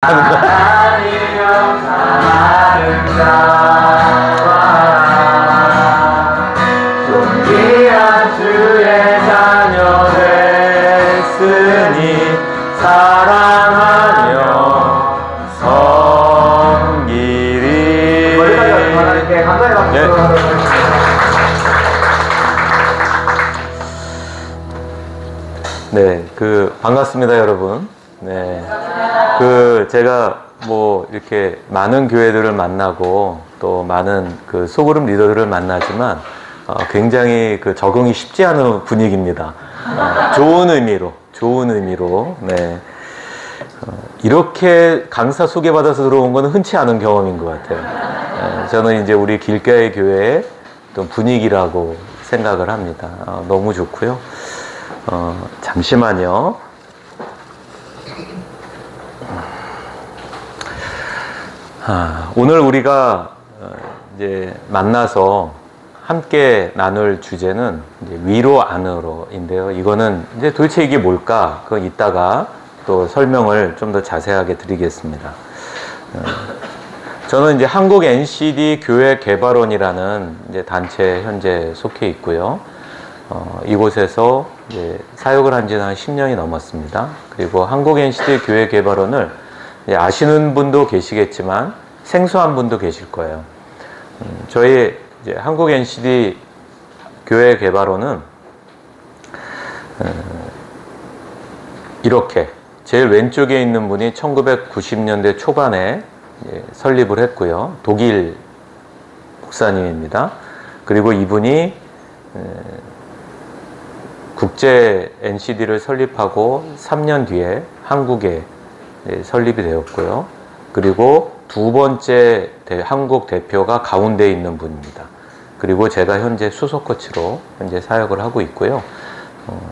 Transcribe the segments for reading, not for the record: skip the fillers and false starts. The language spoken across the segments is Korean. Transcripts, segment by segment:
하나님여 사랑하는 자와 존귀한 주의 자녀 됐으니 사랑하며 섬기리. 머리까지 하나님께 감사의 박수. 네, 반갑습니다, 여러분. 네. 제가 이렇게 많은 교회들을 만나고 또 많은 소그룹 리더들을 만나지만, 굉장히 적응이 쉽지 않은 분위기입니다. 좋은 의미로. 네. 이렇게 강사 소개받아서 들어온 건 흔치 않은 경험인 것 같아요. 저는 이제 우리 길가의 교회의 또 분위기라고 생각을 합니다. 너무 좋고요. 잠시만요. 오늘 우리가 이제 만나서 함께 나눌 주제는 이제 위로 안으로인데요. 이거는 이제 도대체 이게 뭘까? 그건 이따가 또 설명을 좀 더 자세하게 드리겠습니다. 저는 이제 한국 NCD 교회 개발원이라는 이제 단체에 현재 속해 있고요. 이곳에서 이제 사역을 한 지는 한 10년이 넘었습니다. 그리고 한국 NCD 교회 개발원을 아시는 분도 계시겠지만 생소한 분도 계실 거예요. 저희 이제 한국 NCD 교회 개발원은 이렇게 제일 왼쪽에 있는 분이 1990년대 초반에 설립을 했고요. 독일 목사님입니다. 그리고 이분이 국제 NCD를 설립하고 3년 뒤에 한국에 설립이 되었고요. 그리고 두 번째 한국 대표가 가운데 있는 분입니다. 그리고 제가 현재 수석 코치로 현재 사역을 하고 있고요.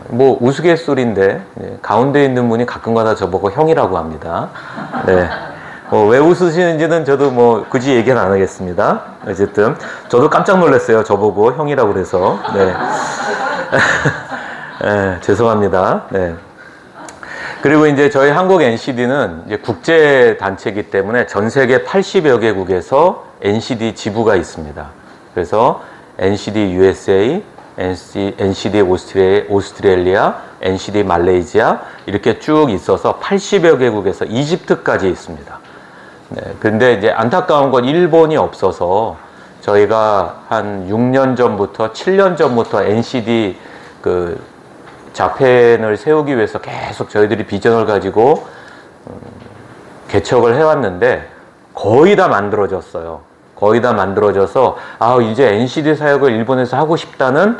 우스갯소리인데 가운데 있는 분이 가끔가다 저보고 형이라고 합니다. 네. 왜 웃으시는지는 저도 굳이 얘기는 안 하겠습니다. 어쨌든 저도 깜짝 놀랐어요. 저보고 형이라고 그래서. 네. 네, 죄송합니다. 네. 그리고 이제 저희 한국 NCD는 이제 국제 단체이기 때문에 전 세계 80여 개국에서 NCD 지부가 있습니다. 그래서 NCD USA, NCD 오스트레일리아, NCD 말레이시아 이렇게 쭉 있어서 80여 개국에서 이집트까지 있습니다. 네, 근데 이제 안타까운 건 일본이 없어서 저희가 한 6년 전부터 7년 전부터 NCD 자펜을 세우기 위해서 계속 저희들이 비전을 가지고 개척을 해왔는데 거의 다 만들어졌어요. 거의 다 만들어져서 이제 NCD 사역을 일본에서 하고 싶다는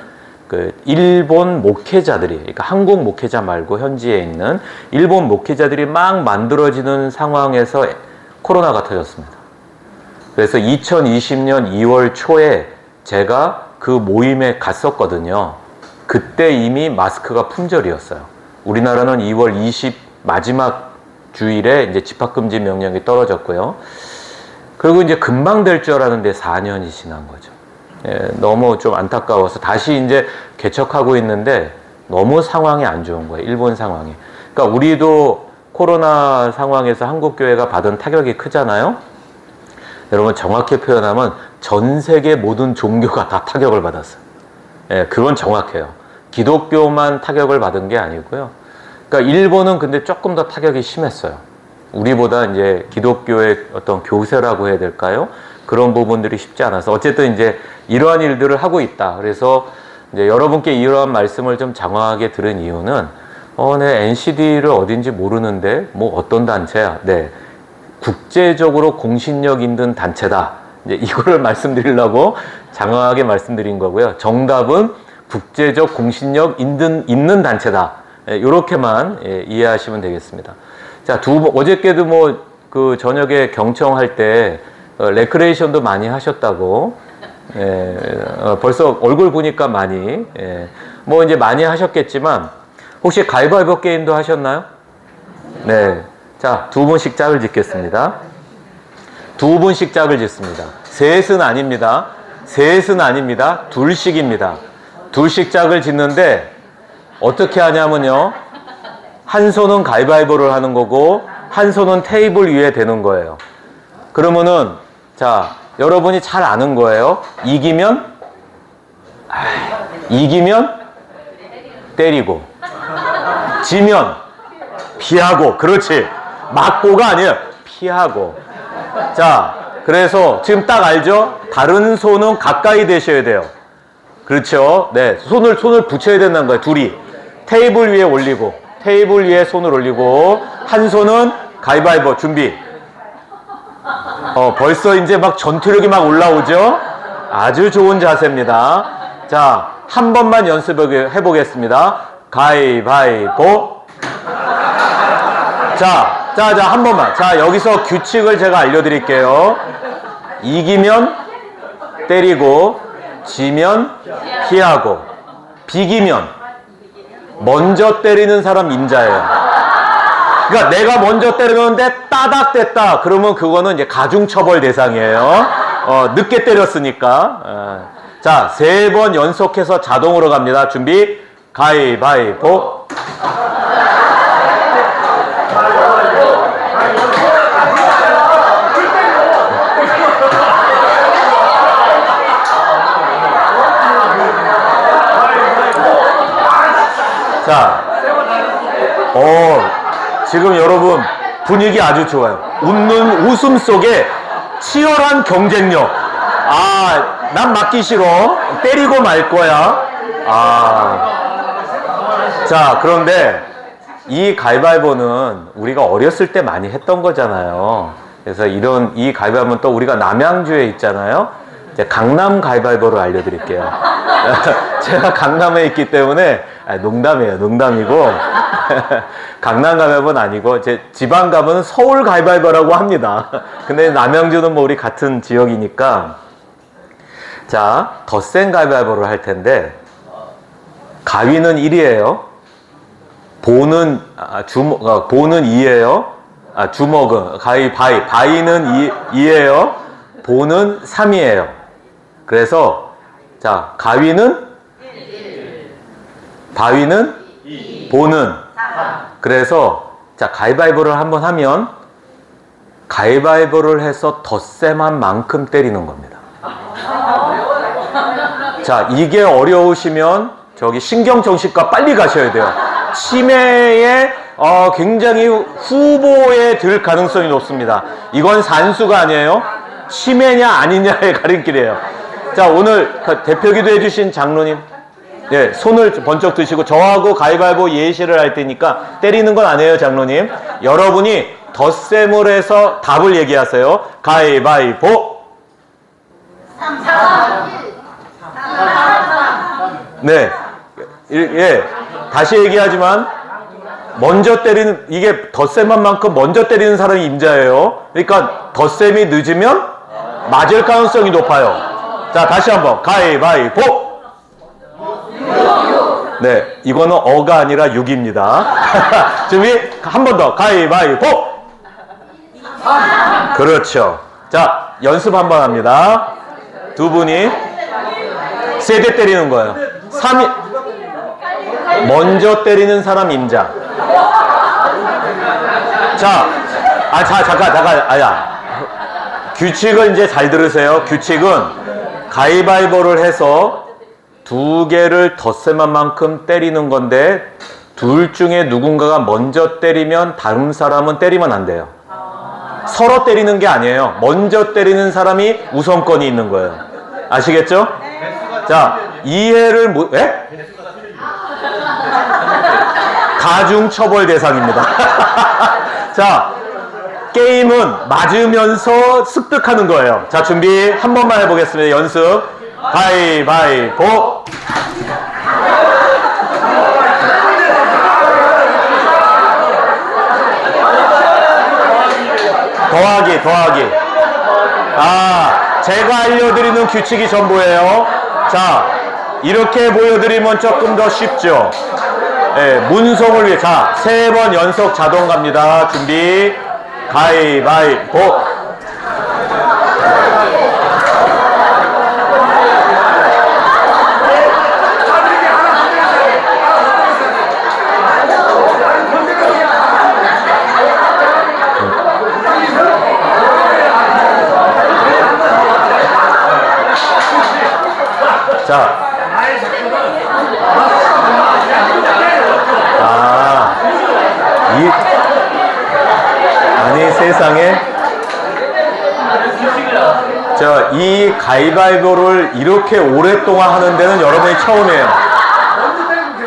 일본 목회자들이, 그러니까 한국 목회자 말고 현지에 있는 일본 목회자들이 막 만들어지는 상황에서 코로나가 터졌습니다. 그래서 2020년 2월 초에 제가 그 모임에 갔었거든요. 그때 이미 마스크가 품절이었어요. 우리나라는 2월 20 마지막 주일에 이제 집합금지 명령이 떨어졌고요. 그리고 이제 금방 될 줄 알았는데 4년이 지난 거죠. 너무 좀 안타까워서 다시 이제 개척하고 있는데 너무 상황이 안 좋은 거예요. 일본 상황이. 그러니까 우리도 코로나 상황에서 한국교회가 받은 타격이 크잖아요. 여러분 정확히 표현하면 전 세계 모든 종교가 다 타격을 받았어요. 그건 정확해요. 기독교만 타격을 받은 게 아니고요. 그러니까 일본은 근데 조금 더 타격이 심했어요. 우리보다 이제 기독교의 어떤 교세라고 해야 될까요? 그런 부분들이 쉽지 않아서 어쨌든 이제 이러한 일들을 하고 있다. 그래서 이제 여러분께 이러한 말씀을 좀 장황하게 들은 이유는 내 NCD를 어딘지 모르는데 어떤 단체야? 네, 국제적으로 공신력 있는 단체다. 이제 이거를 말씀드리려고 장황하게 말씀드린 거고요. 정답은 국제적 공신력 있는 단체다. 이렇게만 이해하시면 되겠습니다. 자, 어저께도 저녁에 경청할 때 레크레이션도 많이 하셨다고. 벌써 얼굴 보니까 많이. 이제 많이 하셨겠지만 혹시 가위바위보 게임도 하셨나요? 네. 자, 2분씩 짝을 짓겠습니다. 2분씩 짝을 짓습니다. 셋은 아닙니다. 셋은 아닙니다. 둘씩입니다. 둘씩 짝을 짓는데 어떻게 하냐면요. 한 손은 가위바위보를 하는 거고 한 손은 테이블 위에 대는 거예요. 그러면은 자, 여러분이 잘 아는 거예요. 이기면 때리고, 지면 피하고. 그렇지. 맞고가 아니에요. 피하고. 자, 그래서 지금 딱 알죠? 다른 손은 가까이 대셔야 돼요. 그렇죠? 네, 손을 붙여야 된다는 거예요. 둘이 테이블 위에 올리고, 테이블 위에 손을 올리고, 한 손은 가위바위보. 준비. 벌써 이제 막 전투력이 막 올라오죠? 아주 좋은 자세입니다. 자, 한 번만 연습해 보겠습니다. 가위바위보. 자, 한 번만. 자, 여기서 규칙을 제가 알려드릴게요. 이기면 때리고, 지면 피하고, 비기면 먼저 때리는 사람 임자예요. 그러니까 내가 먼저 때리는데 따닥 됐다. 그러면 그거는 이제 가중처벌 대상이에요. 늦게 때렸으니까. 자, 3번 연속해서 자동으로 갑니다. 준비. 가위바위보. 자, 지금 여러분 분위기 아주 좋아요. 웃음 속에 치열한 경쟁력. 난 맞기 싫어. 때리고 말 거야. 자, 그런데 이 가위바위보는 우리가 어렸을 때 많이 했던 거잖아요. 그래서 이 가위바위보는 또 우리가 남양주에 있잖아요. 이제 강남 가위바위보를 알려드릴게요. 제가 강남에 있기 때문에 농담이에요. 농담이고 강남 가위바위보는 아니고 제 지방 가면 서울 가위바위보라고 합니다. 근데 남양주는 뭐 우리 같은 지역이니까. 자, 더 센 가위바위보를 할 텐데, 가위는 1이에요. 보는 2예요. 주먹은 바위는 2예요. 보는 3이에요. 그래서 자, 가위는 1, 바위는 2, 보는 3. 그래서 자, 가위바위보를 한번 하면 가위바위보를 해서 덧셈한 만큼 때리는 겁니다. 자, 이게 어려우시면 저기 신경정신과 빨리 가셔야 돼요. 치매에 굉장히 후보에 들 가능성이 높습니다. 이건 산수가 아니에요. 치매냐 아니냐의 가림길이에요. 자, 오늘 대표기도 해주신 장로님, 네, 손을 번쩍 드시고 저하고 가위바위보 예시를 할 테니까 때리는 건 아니에요, 장로님. 여러분이 덧셈을 해서 답을 얘기하세요. 가위바위보. 3, 4, 1. 네, 예, 다시 얘기하지만 먼저 때리는, 이게 덧셈한 만큼 먼저 때리는 사람이 임자예요. 그러니까 덧셈이 늦으면 맞을 가능성이 높아요. 자, 다시 한번 가위바위보. 네, 이거는 어가 아니라 6입니다. 준비, 한 번 더 가위바위보. 그렇죠. 자, 연습 한번 합니다. 두 분이 세대 때리는 거예요. 3위 먼저 때리는 사람 임자. 자, 잠깐. 규칙을 이제 잘 들으세요. 규칙은 가위바위보를 해서 2개를 덧셈한 만큼 때리는 건데, 둘 중에 누군가가 먼저 때리면 다른 사람은 때리면 안 돼요. 서로 때리는 게 아니에요. 먼저 때리는 사람이 우선권이 있는 거예요. 아시겠죠? 자, 이해를 가중처벌 대상입니다. 자, 게임은 맞으면서 습득하는 거예요. 자, 준비 한 번만 해보겠습니다. 연습. 가위바위보. 더하기. 제가 알려드리는 규칙이 전부예요. 자, 이렇게 보여드리면 조금 더 쉽죠. 네, 문성을 위해. 자, 3번 연속 자동 갑니다. 준비. 가위바위보. 세상에. 자, 이 가위바위보를 이렇게 오랫동안 하는 데는 여러분이 처음이에요.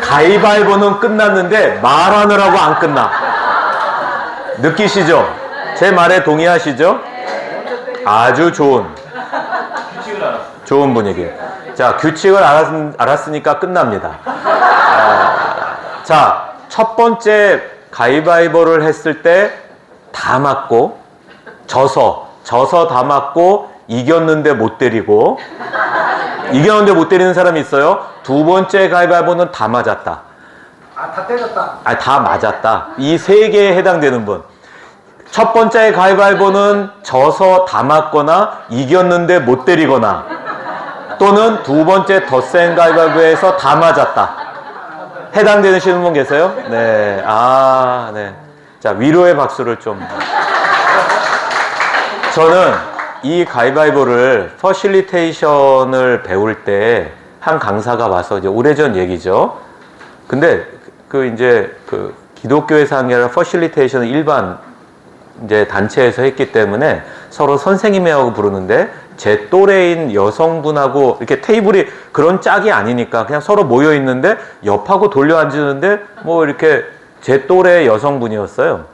가위바위보는 끝났는데 말하느라고 안 끝나. 느끼시죠? 제 말에 동의하시죠? 아주 좋은 분위기. 자, 규칙을 알았으니까 끝납니다. 자, 첫 번째 가위바위보를 했을 때 다 맞고, 져서 다 맞고, 이겼는데 못 때리고, 이겼는데 못 때리는 사람이 있어요. 두 번째 가위바위보는 다 맞았다. 다 때렸다. 다 맞았다. 이 세 개에 해당되는 분. 첫 번째 가위바위보는 져서 다 맞거나, 이겼는데 못 때리거나, 또는 두 번째 더 센 가위바위보에서 다 맞았다. 해당되시는 분 계세요? 네. 네. 자, 위로의 박수를 좀. 저는 이 가위바위보를 퍼실리테이션을 배울 때 한 강사가 와서 이제 오래전 얘기죠. 근데 이제 기독교에서 한 게 아니라 퍼실리테이션은 일반 이제 단체에서 했기 때문에 서로 선생님이라고 부르는데 제 또래인 여성분하고 이렇게 테이블이 그런 짝이 아니니까 그냥 서로 모여 있는데 옆하고 돌려 앉으는데 뭐 이렇게 제 또래 여성분이었어요.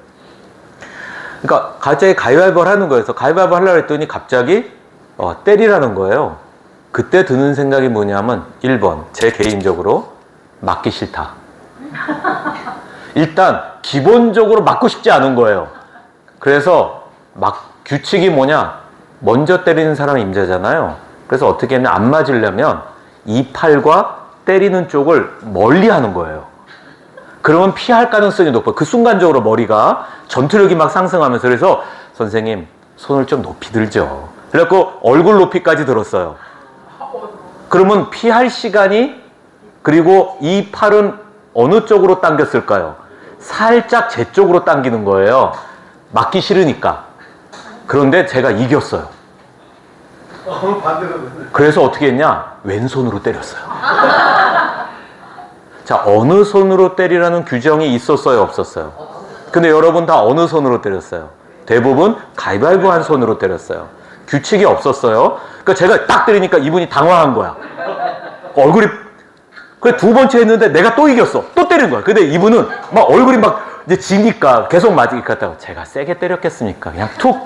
그러니까 갑자기 가위바위보를 하는 거예요. 그래서 가위바위보 하려고 했더니 갑자기 때리라는 거예요. 그때 드는 생각이 뭐냐면 1번 제 개인적으로 맞기 싫다. 일단 기본적으로 맞고 싶지 않은 거예요. 그래서 규칙이 뭐냐? 먼저 때리는 사람이 임자잖아요. 그래서 어떻게 했냐? 안 맞으려면 이 팔과 때리는 쪽을 멀리 하는 거예요. 그러면 피할 가능성이 높아요. 그 순간적으로 머리가 전투력이 막 상승하면서. 그래서 선생님 손을 좀 높이 들죠. 그래갖고 얼굴 높이까지 들었어요. 그러면 피할 시간이, 그리고 이 팔은 어느 쪽으로 당겼을까요? 살짝 제 쪽으로 당기는 거예요. 맞기 싫으니까. 그런데 제가 이겼어요. 그래서 어떻게 했냐? 왼손으로 때렸어요. 자, 어느 손으로 때리라는 규정이 있었어요? 없었어요? 근데 여러분 다 어느 손으로 때렸어요? 대부분 가위바위보 한 손으로 때렸어요. 규칙이 없었어요. 그러니까 제가 딱 때리니까 이분이 당황한 거야. 얼굴이, 그래 두 번째 했는데 내가 또 이겼어. 또 때린 거야. 근데 이분은 막 얼굴이 막 이제 지니까 계속 맞으니까 제가 세게 때렸겠습니까? 그냥 툭.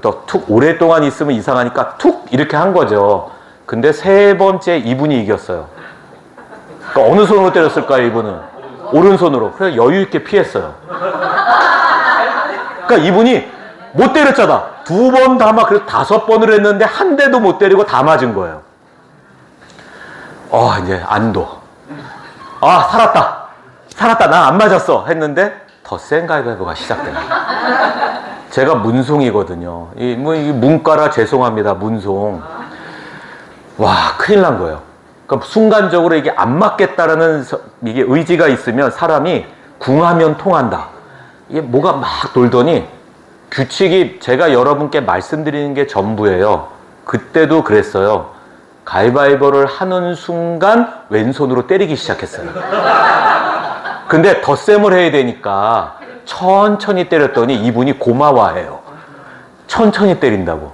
또 툭. 오랫동안 있으면 이상하니까 툭 이렇게 한 거죠. 근데 세 번째 이분이 이겼어요. 그러니까 어느 손으로 때렸을까요, 이분은? 오른손으로. 그래서 여유 있게 피했어요. 그러니까 이분이 못 때렸잖아. 두 번 다 막, 그래서 5번을 했는데 한 대도 못 때리고 다 맞은 거예요. 이제 안도. 살았다. 나 안 맞았어. 했는데 더 센 가위바위보가 시작돼요. 제가 문송이거든요. 이 문과라 죄송합니다. 문송. 와, 큰일 난 거예요. 그러니까 순간적으로 이게 안 맞겠다라는 이게 의지가 있으면 사람이 궁하면 통한다. 이게 뭐가 막 돌더니 규칙이 제가 여러분께 말씀드리는 게 전부예요. 그때도 그랬어요. 가위바위보를 하는 순간 왼손으로 때리기 시작했어요. 근데 덧셈을 해야 되니까 천천히 때렸더니 이분이 고마워해요. 천천히 때린다고.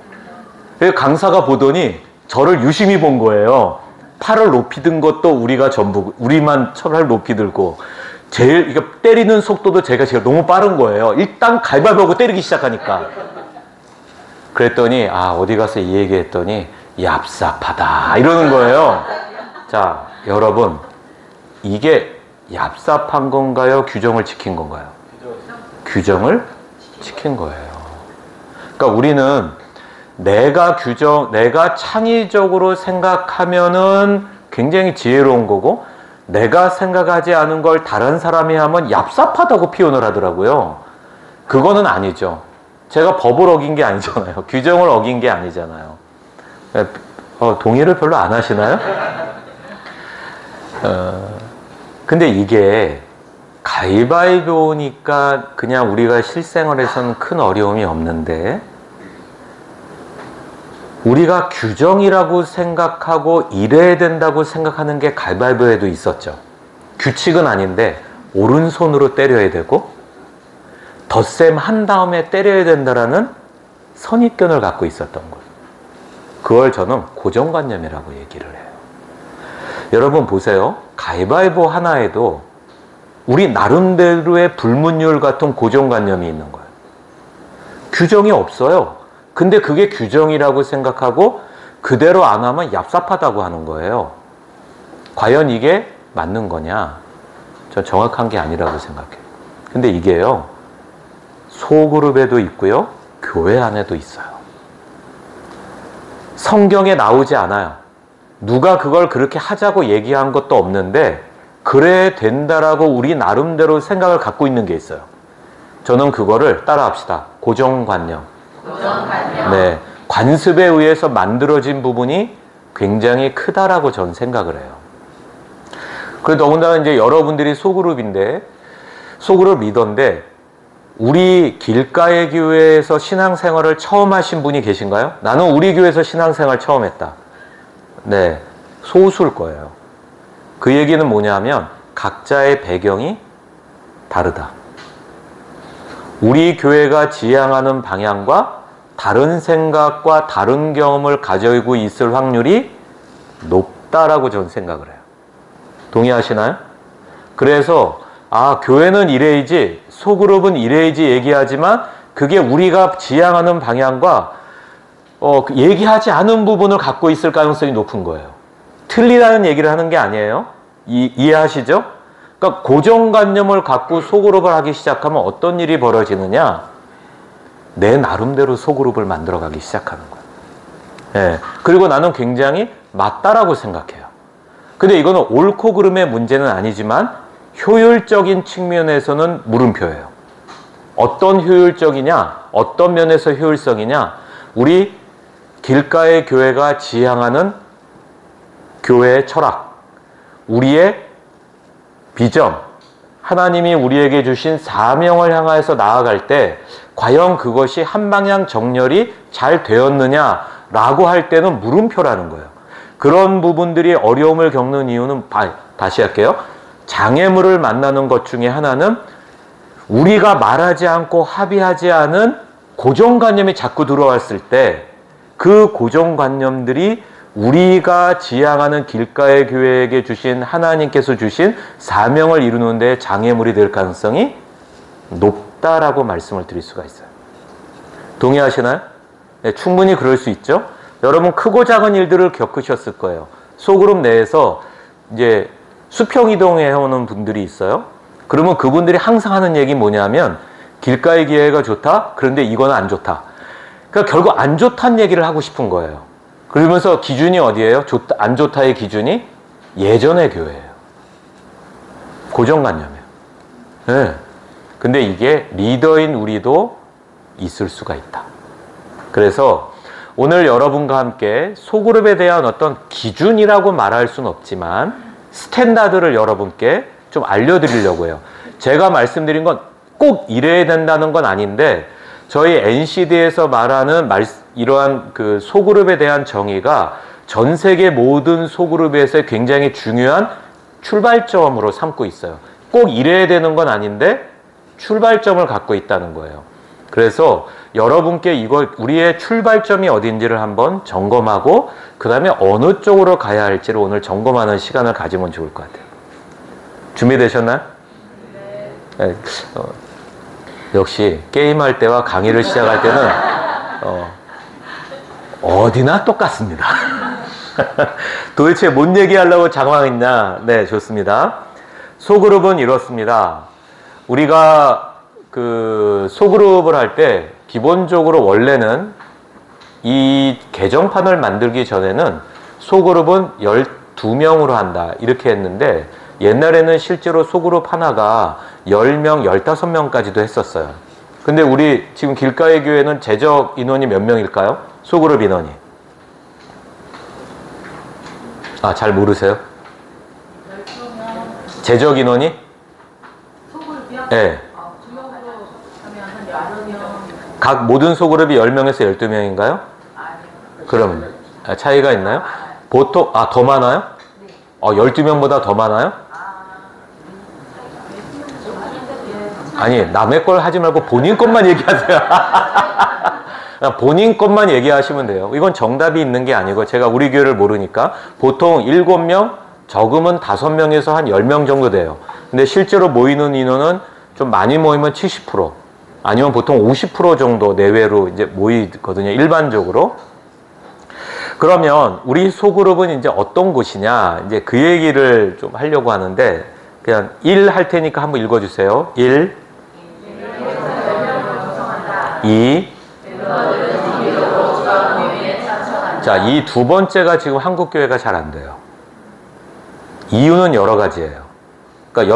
그래서 강사가 보더니 저를 유심히 본 거예요. 팔을 높이 든 것도 우리가 전부, 우리만 팔을 높이 들고, 제일, 이거 때리는 속도도 제가 너무 빠른 거예요. 일단 가위바위보하고 때리기 시작하니까. 그랬더니, 어디 가서 이 얘기 했더니, 얍삽하다. 이러는 거예요. 자, 여러분, 이게 얍삽한 건가요? 규정을 지킨 건가요? 규정을 지킨 거예요. 그러니까 우리는 내가 창의적으로 생각하면은 굉장히 지혜로운 거고, 내가 생각하지 않은 걸 다른 사람이 하면 얍삽하다고 표현을 하더라고요. 그거는 아니죠. 제가 법을 어긴 게 아니잖아요. 규정을 어긴 게 아니잖아요. 동의를 별로 안 하시나요? 근데 이게 가위바위보니까 그냥 우리가 실생활에서는 큰 어려움이 없는데, 우리가 규정이라고 생각하고 이래야 된다고 생각하는 게 가위바위보에도 있었죠. 규칙은 아닌데 오른손으로 때려야 되고, 덧셈 한 다음에 때려야 된다라는 선입견을 갖고 있었던 거예요. 그걸 저는 고정관념이라고 얘기를 해요. 여러분 보세요. 가위바위보 하나에도 우리 나름대로의 불문율 같은 고정관념이 있는 거예요. 규정이 없어요. 근데 그게 규정이라고 생각하고 그대로 안 하면 얍삽하다고 하는 거예요. 과연 이게 맞는 거냐? 전 정확한 게 아니라고 생각해요. 근데 이게요, 소그룹에도 있고요, 교회 안에도 있어요. 성경에 나오지 않아요. 누가 그걸 그렇게 하자고 얘기한 것도 없는데 그래야 된다라고 우리 나름대로 생각을 갖고 있는 게 있어요. 저는 그거를 따라합시다. 고정관념. 네, 관습에 의해서 만들어진 부분이 굉장히 크다라고 저는 생각을 해요. 그리고 더군다나 이제 여러분들이 소그룹 리더인데 우리 길가의 교회에서 신앙생활을 처음 하신 분이 계신가요? 나는 우리 교회에서 신앙생활 처음 했다. 네, 소수일 거예요. 그 얘기는 뭐냐면 각자의 배경이 다르다. 우리 교회가 지향하는 방향과 다른 생각과 다른 경험을 가지고 있을 확률이 높다라고 저는 생각을 해요. 동의하시나요? 그래서 교회는 이래야지, 소그룹은 이래야지 얘기하지만 그게 우리가 지향하는 방향과 얘기하지 않은 부분을 갖고 있을 가능성이 높은 거예요. 틀리다는 얘기를 하는 게 아니에요. 이해하시죠? 그러니까 고정관념을 갖고 소그룹을 하기 시작하면 어떤 일이 벌어지느냐? 내 나름대로 소그룹을 만들어가기 시작하는 거예요. 네. 그리고 나는 굉장히 맞다라고 생각해요. 근데 이거는 옳고 그름의 문제는 아니지만 효율적인 측면에서는 물음표예요. 어떤 효율적이냐? 어떤 면에서 효율성이냐? 우리 길가의 교회가 지향하는 교회의 철학, 우리의 비전, 하나님이 우리에게 주신 사명을 향해서 나아갈 때 과연 그것이 한방향 정렬이 잘 되었느냐라고 할 때는 물음표라는 거예요. 그런 부분들이 어려움을 겪는 이유는 다시 할게요. 장애물을 만나는 것 중에 하나는 우리가 말하지 않고 합의하지 않은 고정관념이 자꾸 들어왔을 때 그 고정관념들이 우리가 지향하는 길가의 교회에게 주신 하나님께서 주신 사명을 이루는 데 장애물이 될 가능성이 높다라고 말씀을 드릴 수가 있어요. 동의하시나요? 네, 충분히 그럴 수 있죠. 여러분 크고 작은 일들을 겪으셨을 거예요. 소그룹 내에서 이제 수평 이동해 오는 분들이 있어요. 그러면 그분들이 항상 하는 얘기 뭐냐면 길가의 교회가 좋다. 그런데 이거는 안 좋다. 그러니까 결국 안 좋다는 얘기를 하고 싶은 거예요. 그러면서 기준이 어디예요? 안 좋다의 기준이 예전의 교회예요. 고정관념이에요. 네. 근데 이게 리더인 우리도 있을 수가 있다. 그래서 오늘 여러분과 함께 소그룹에 대한 어떤 기준이라고 말할 수는 없지만 스탠다드를 여러분께 좀 알려드리려고 해요. 제가 말씀드린 건 꼭 이래야 된다는 건 아닌데 저희 NCD에서 말하는 이러한 그 소그룹에 대한 정의가 전 세계 모든 소그룹에서 굉장히 중요한 출발점으로 삼고 있어요. 꼭 이래야 되는 건 아닌데 출발점을 갖고 있다는 거예요. 그래서 여러분께 우리의 출발점이 어딘지를 한번 점검하고 그 다음에 어느 쪽으로 가야 할지를 오늘 점검하는 시간을 가지면 좋을 것 같아요. 준비되셨나요? 네. 역시 게임할 때와 강의를 시작할 때는 어디나 똑같습니다. 도대체 뭔 얘기하려고 장황했냐? 네, 좋습니다. 소그룹은 이렇습니다. 우리가 그 소그룹을 할 때 기본적으로 원래는 이 개정판을 만들기 전에는 소그룹은 12명으로 한다 이렇게 했는데 옛날에는 실제로 소그룹 하나가 10명, 15명까지도 했었어요. 근데 우리 지금 길가의 교회는 제적 인원이 몇 명일까요? 소그룹 인원이. 잘 모르세요? 12명. 제적 인원이? 소그룹이요? 네. 주역으로 하면 한 10명. 각 모든 소그룹이 10명에서 12명인가요? 아니요. 그럼 차이가 있나요? 보통 더 많아요? 네. 12명보다 더 많아요? 아니, 남의 걸 하지 말고 본인 것만 얘기하세요. 본인 것만 얘기하시면 돼요. 이건 정답이 있는 게 아니고, 제가 우리 교회를 모르니까 보통 7명, 적으면 5명에서 한 10명 정도 돼요. 근데 실제로 모이는 인원은 좀 많이 모이면 70%, 아니면 보통 50% 정도 내외로 이제 모이거든요, 일반적으로. 그러면 우리 소그룹은 이제 어떤 곳이냐, 이제 그 얘기를 좀 하려고 하는데, 그냥 1 할 테니까 한번 읽어주세요. 1, 2, 자, 이 두 번째가 지금 한국교회가 잘 안 돼요. 이유는 여러 가지예요. 그러니까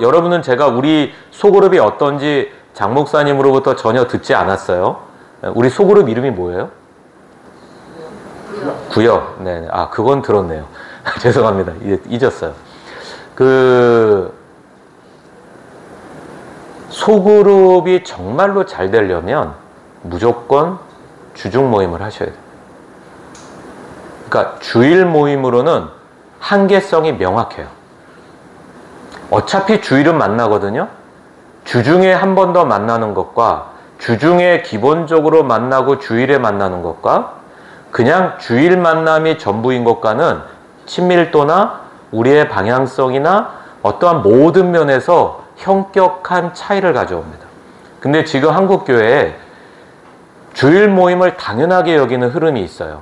여러분은 제가 우리 소그룹이 어떤지 장 목사님으로부터 전혀 듣지 않았어요. 우리 소그룹 이름이 뭐예요? 구역. 네. 아, 그건 들었네요. 죄송합니다. 잊었어요. 소그룹이 정말로 잘 되려면 무조건 주중 모임을 하셔야 돼요. 그러니까 주일 모임으로는 한계성이 명확해요. 어차피 주일은 만나거든요. 주중에 한 번 더 만나는 것과 주중에 기본적으로 만나고 주일에 만나는 것과 그냥 주일 만남이 전부인 것과는 친밀도나 우리의 방향성이나 어떠한 모든 면에서 현격한 차이를 가져옵니다. 근데 지금 한국교회에 주일 모임을 당연하게 여기는 흐름이 있어요.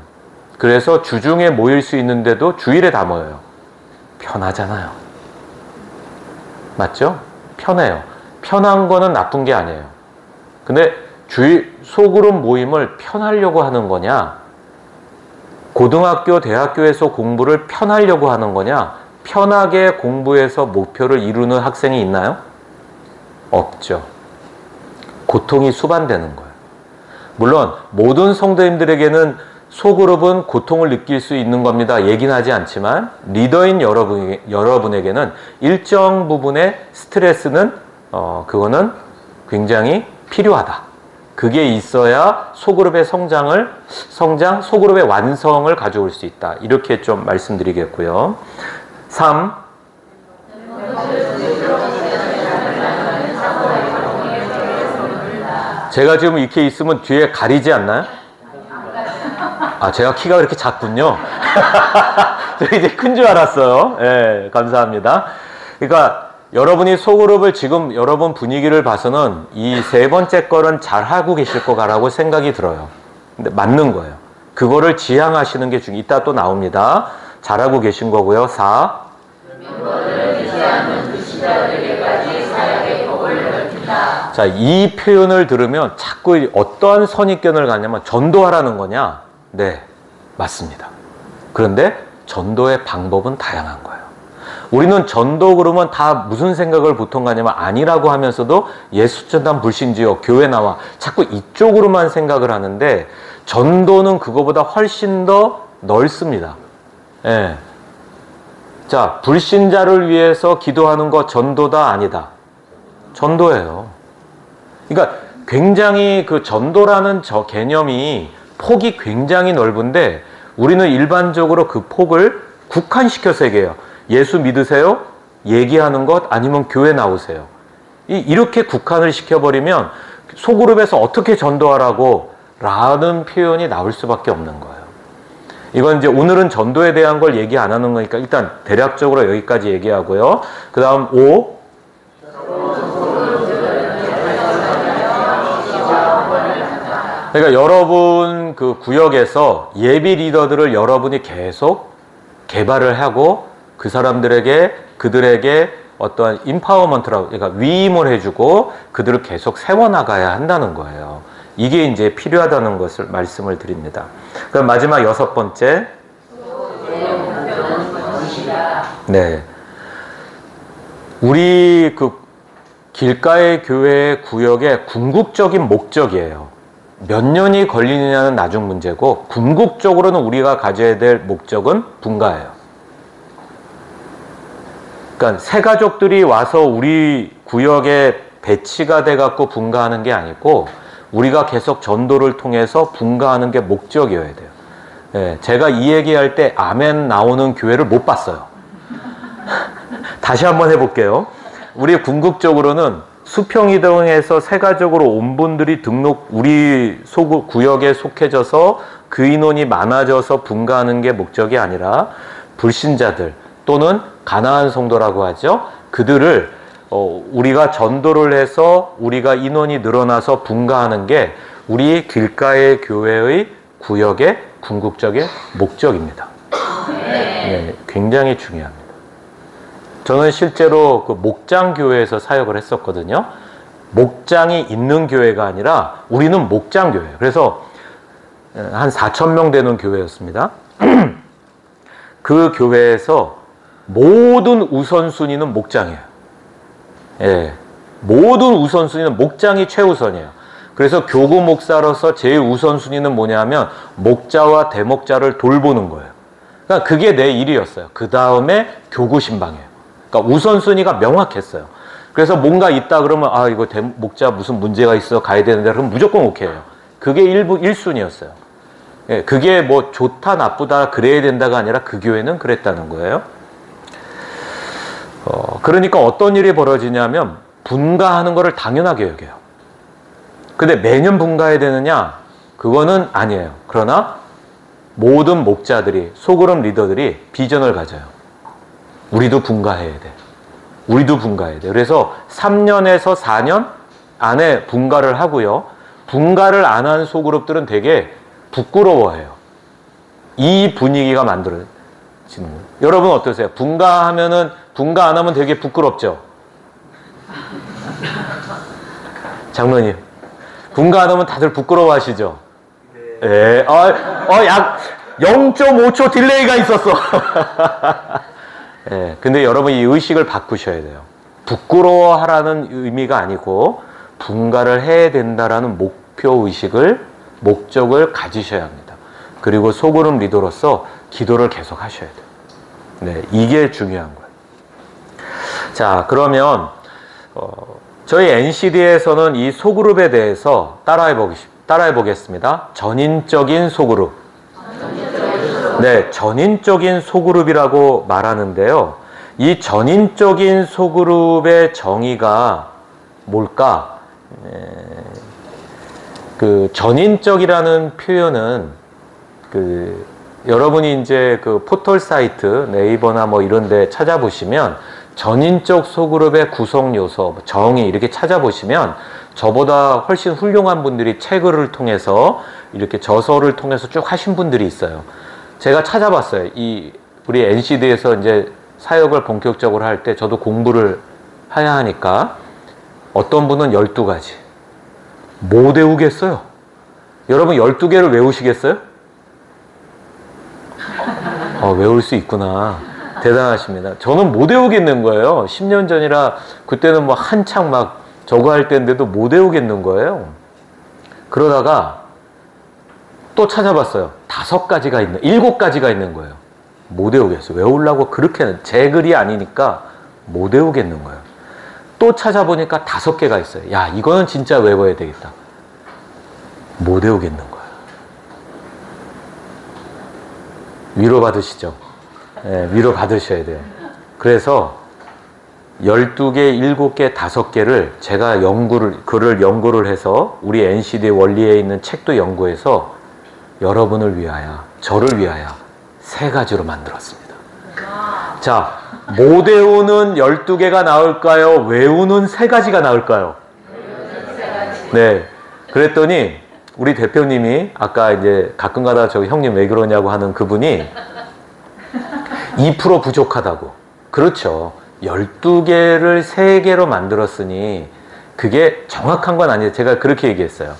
그래서 주중에 모일 수 있는데도 주일에 다 모여요. 편하잖아요. 맞죠? 편해요. 편한 거는 나쁜 게 아니에요. 근데 소그룹 모임을 편하려고 하는 거냐, 고등학교, 대학교에서 공부를 편하려고 하는 거냐, 편하게 공부해서 목표를 이루는 학생이 있나요? 없죠. 고통이 수반되는 거예요. 물론 모든 성도님들에게는 소그룹은 고통을 느낄 수 있는 겁니다. 얘기는 하지 않지만 리더인 여러분에게는 일정 부분의 스트레스는 그거는 굉장히 필요하다. 그게 있어야 소그룹의 소그룹의 완성을 가져올 수 있다. 이렇게 좀 말씀드리겠고요. 3. 제가 지금 이렇게 있으면 뒤에 가리지 않나요? 아, 제가 키가 그렇게 작군요. 저 이제 큰 줄 알았어요. 예, 감사합니다. 그러니까 여러분이 소그룹을 지금 여러분 분위기를 봐서는 이 세 번째 거는 잘하고 계실 거라고 생각이 들어요. 근데 맞는 거예요. 그거를 지향하시는 게 이따 또 나옵니다. 잘하고 계신 거고요. 4. 자, 이 표현을 들으면 자꾸 어떠한 선입견을 갖냐면 전도하라는 거냐? 네, 맞습니다. 그런데 전도의 방법은 다양한 거예요. 우리는 전도 그러면 다 무슨 생각을 보통 가냐면 아니라고 하면서도 예수전담 불신지역 교회 나와 자꾸 이쪽으로만 생각을 하는데 전도는 그거보다 훨씬 더 넓습니다. 예. 자, 불신자를 위해서 기도하는 거 전도다 아니다? 전도예요. 그러니까 굉장히 그 전도라는 저 개념이 폭이 굉장히 넓은데 우리는 일반적으로 그 폭을 국한시켜서 얘기해요. 예수 믿으세요? 얘기하는 것 아니면 교회 나오세요. 이렇게 국한을 시켜버리면 소그룹에서 어떻게 전도하라고 라는 표현이 나올 수밖에 없는 거예요. 이건 이제 오늘은 전도에 대한 걸 얘기 안 하는 거니까 일단 대략적으로 여기까지 얘기하고요. 그 다음 5. 그러니까 여러분 그 구역에서 예비 리더들을 여러분이 계속 개발을 하고 그 사람들에게 그들에게 어떠한 임파워먼트라고 그러니까 위임을 해주고 그들을 계속 세워나가야 한다는 거예요. 이게 이제 필요하다는 것을 말씀을 드립니다. 그럼 마지막 6번째. 네. 우리 그 길가의 교회 구역의 궁극적인 목적이에요. 몇 년이 걸리느냐는 나중 문제고 궁극적으로는 우리가 가져야 될 목적은 분가예요. 그러니까 새 가족들이 와서 우리 구역에 배치가 돼 갖고 분가하는 게 아니고 우리가 계속 전도를 통해서 분가하는 게 목적이어야 돼요. 예, 제가 이 얘기할 때 아멘 나오는 교회를 못 봤어요. 다시 한번 해볼게요. 우리 궁극적으로는 수평이동에서 세가족으로 온 분들이 우리 구역에 속해져서 그 인원이 많아져서 분가하는 게 목적이 아니라 불신자들 또는 가나안 성도라고 하죠. 그들을 우리가 전도를 해서 우리가 인원이 늘어나서 분가하는 게 우리 길가의 교회의 구역의 궁극적인 목적입니다. 네, 굉장히 중요합니다. 저는 실제로 그 목장교회에서 사역을 했었거든요. 목장이 있는 교회가 아니라 우리는 목장교회예요. 그래서 한 4,000명 되는 교회였습니다. 그 교회에서 모든 우선순위는 목장이에요. 예, 모든 우선순위는 목장이 최우선이에요. 그래서 교구 목사로서 제일 우선순위는 뭐냐면 목자와 대목자를 돌보는 거예요. 그러니까 그게 내 일이었어요. 그 다음에 교구 신방이에요. 그러니까 우선순위가 명확했어요. 그래서 뭔가 있다 그러면 이거 목자 무슨 문제가 있어 가야 되는데 그럼 무조건 오케이예요. 그게 1순위였어요. 예, 그게 뭐 좋다 나쁘다 그래야 된다가 아니라 그 교회는 그랬다는 거예요. 그러니까 어떤 일이 벌어지냐면 분가하는 거를 당연하게 여겨요. 근데 매년 분가해야 되느냐? 그거는 아니에요. 그러나 모든 목자들이, 소그룹 리더들이 비전을 가져요. 우리도 분가해야 돼. 우리도 분가해야 돼. 그래서 3년에서 4년 안에 분가를 하고요. 분가를 안 한 소그룹들은 되게 부끄러워해요. 이 분위기가 만들어지는 거예요. 여러분 어떠세요? 분가 안 하면 되게 부끄럽죠? 장로님, 분가 안 하면 다들 부끄러워하시죠? 네. 약 0.5초 딜레이가 있었어. 네, 근데 여러분 이 의식을 바꾸셔야 돼요. 부끄러워하라는 의미가 아니고 분가를 해야 된다라는 목적을 가지셔야 합니다. 그리고 소그룹 리더로서 기도를 계속 하셔야 돼요. 네, 이게 중요한 거예요. 자, 그러면 저희 NCD에서는 이 소그룹에 대해서 따라해 보겠습니다. 전인적인 소그룹. 네, 전인적인 소그룹이라고 말하는데요. 이 전인적인 소그룹의 정의가 뭘까? 그 전인적이라는 표현은 여러분이 이제 그 포털 사이트 네이버나 뭐 이런 데 찾아보시면 전인적 소그룹의 구성 요소, 정의 이렇게 찾아보시면 저보다 훨씬 훌륭한 분들이 책을 통해서 이렇게 저서를 통해서 쭉 하신 분들이 있어요. 제가 찾아봤어요. 우리 NCD에서 이제 사역을 본격적으로 할 때 저도 공부를 해야 하니까 어떤 분은 12가지. 못 외우겠어요. 여러분 12개를 외우시겠어요? 외울 수 있구나. 대단하십니다. 저는 못 외우겠는 거예요. 10년 전이라 그때는 뭐 한창 막 저거 할 때인데도 못 외우겠는 거예요. 그러다가 또 찾아봤어요. 7가지가 있는 거예요. 못 외우겠어요. 외우려고 그렇게 제 글이 아니니까 못 외우겠는 거예요. 또 찾아보니까 5개가 있어요. 야, 이거는 진짜 외워야 되겠다. 못 외우겠는 거예요. 위로받으시죠? 네, 위로받으셔야 돼요. 그래서 12개, 7개, 5개를 제가 글을 연구를 해서 우리 NCD 원리에 있는 책도 연구해서 여러분을 위하여, 저를 위하여 3가지로 만들었습니다. 자, 못 외우는 12개가 나을까요? 외우는 3가지가 나을까요? 네. 그랬더니 우리 대표님이 아까 이제 가끔가다 저기 형님 왜 그러냐고 하는 그분이 2% 부족하다고. 그렇죠. 12개를 3개로 만들었으니 그게 정확한 건 아니에요. 제가 그렇게 얘기했어요.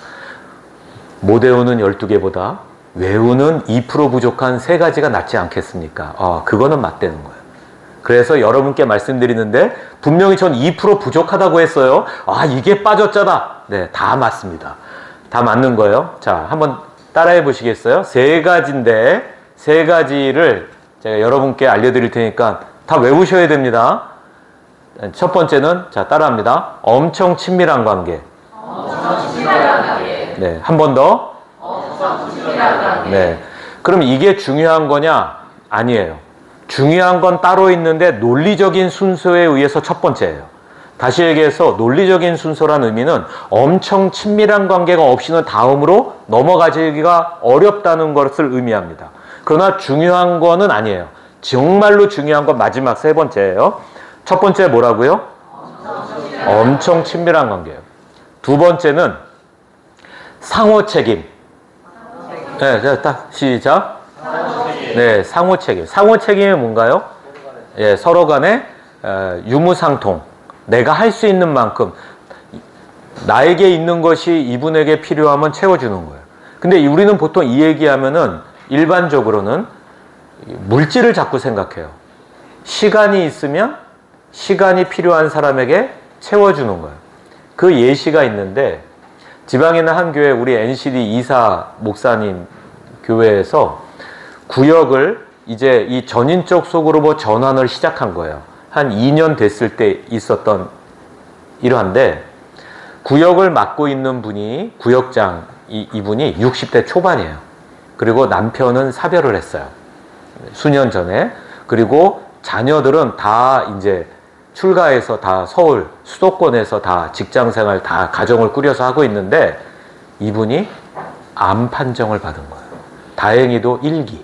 못 외우는 12개보다 외우는 2% 부족한 3가지가 낫지 않겠습니까? 그거는 맞다는 거예요. 그래서 여러분께 말씀드리는데 분명히 전 2% 부족하다고 했어요. 이게 빠졌잖아. 네, 다 맞습니다. 다 맞는 거예요. 자, 한번 따라해 보시겠어요? 3가지인데 3가지를 제가 여러분께 알려드릴 테니까 다 외우셔야 됩니다. 첫 번째는 자, 따라합니다. 엄청 친밀한 관계. 네, 한 번 더. 네. 그럼 이게 중요한 거냐? 아니에요. 중요한 건 따로 있는데 논리적인 순서에 의해서 첫 번째예요. 다시 얘기해서 논리적인 순서란 의미는 엄청 친밀한 관계가 없이는 다음으로 넘어가기가 어렵다는 것을 의미합니다. 그러나 중요한 거는 아니에요. 정말로 중요한 건 마지막 세 번째예요. 첫 번째 뭐라고요? 엄청 친밀한 관계예요. 두 번째는 상호 책임. 네, 딱 시작. 네, 상호 책임. 상호 책임이 뭔가요? 예, 서로 간에 유무상통. 내가 할 수 있는 만큼 나에게 있는 것이 이분에게 필요하면 채워주는 거예요. 근데 우리는 보통 이 얘기하면은 일반적으로는 물질을 자꾸 생각해요. 시간이 있으면 시간이 필요한 사람에게 채워주는 거예요. 그 예시가 있는데 지방에 있는 한 교회 우리 NCD 이사 목사님 교회에서 구역을 이제 이 전인적 속으로 뭐 전환을 시작한 거예요. 한 2년 됐을 때 있었던 일화인데 구역을 맡고 있는 분이 구역장 이분이 60대 초반이에요. 그리고 남편은 사별을 했어요. 수년 전에. 그리고 자녀들은 다 이제 출가해서 다 서울 수도권에서 다 직장생활 다 가정을 꾸려서 하고 있는데 이분이 암 판정을 받은 거예요. 다행히도 1기.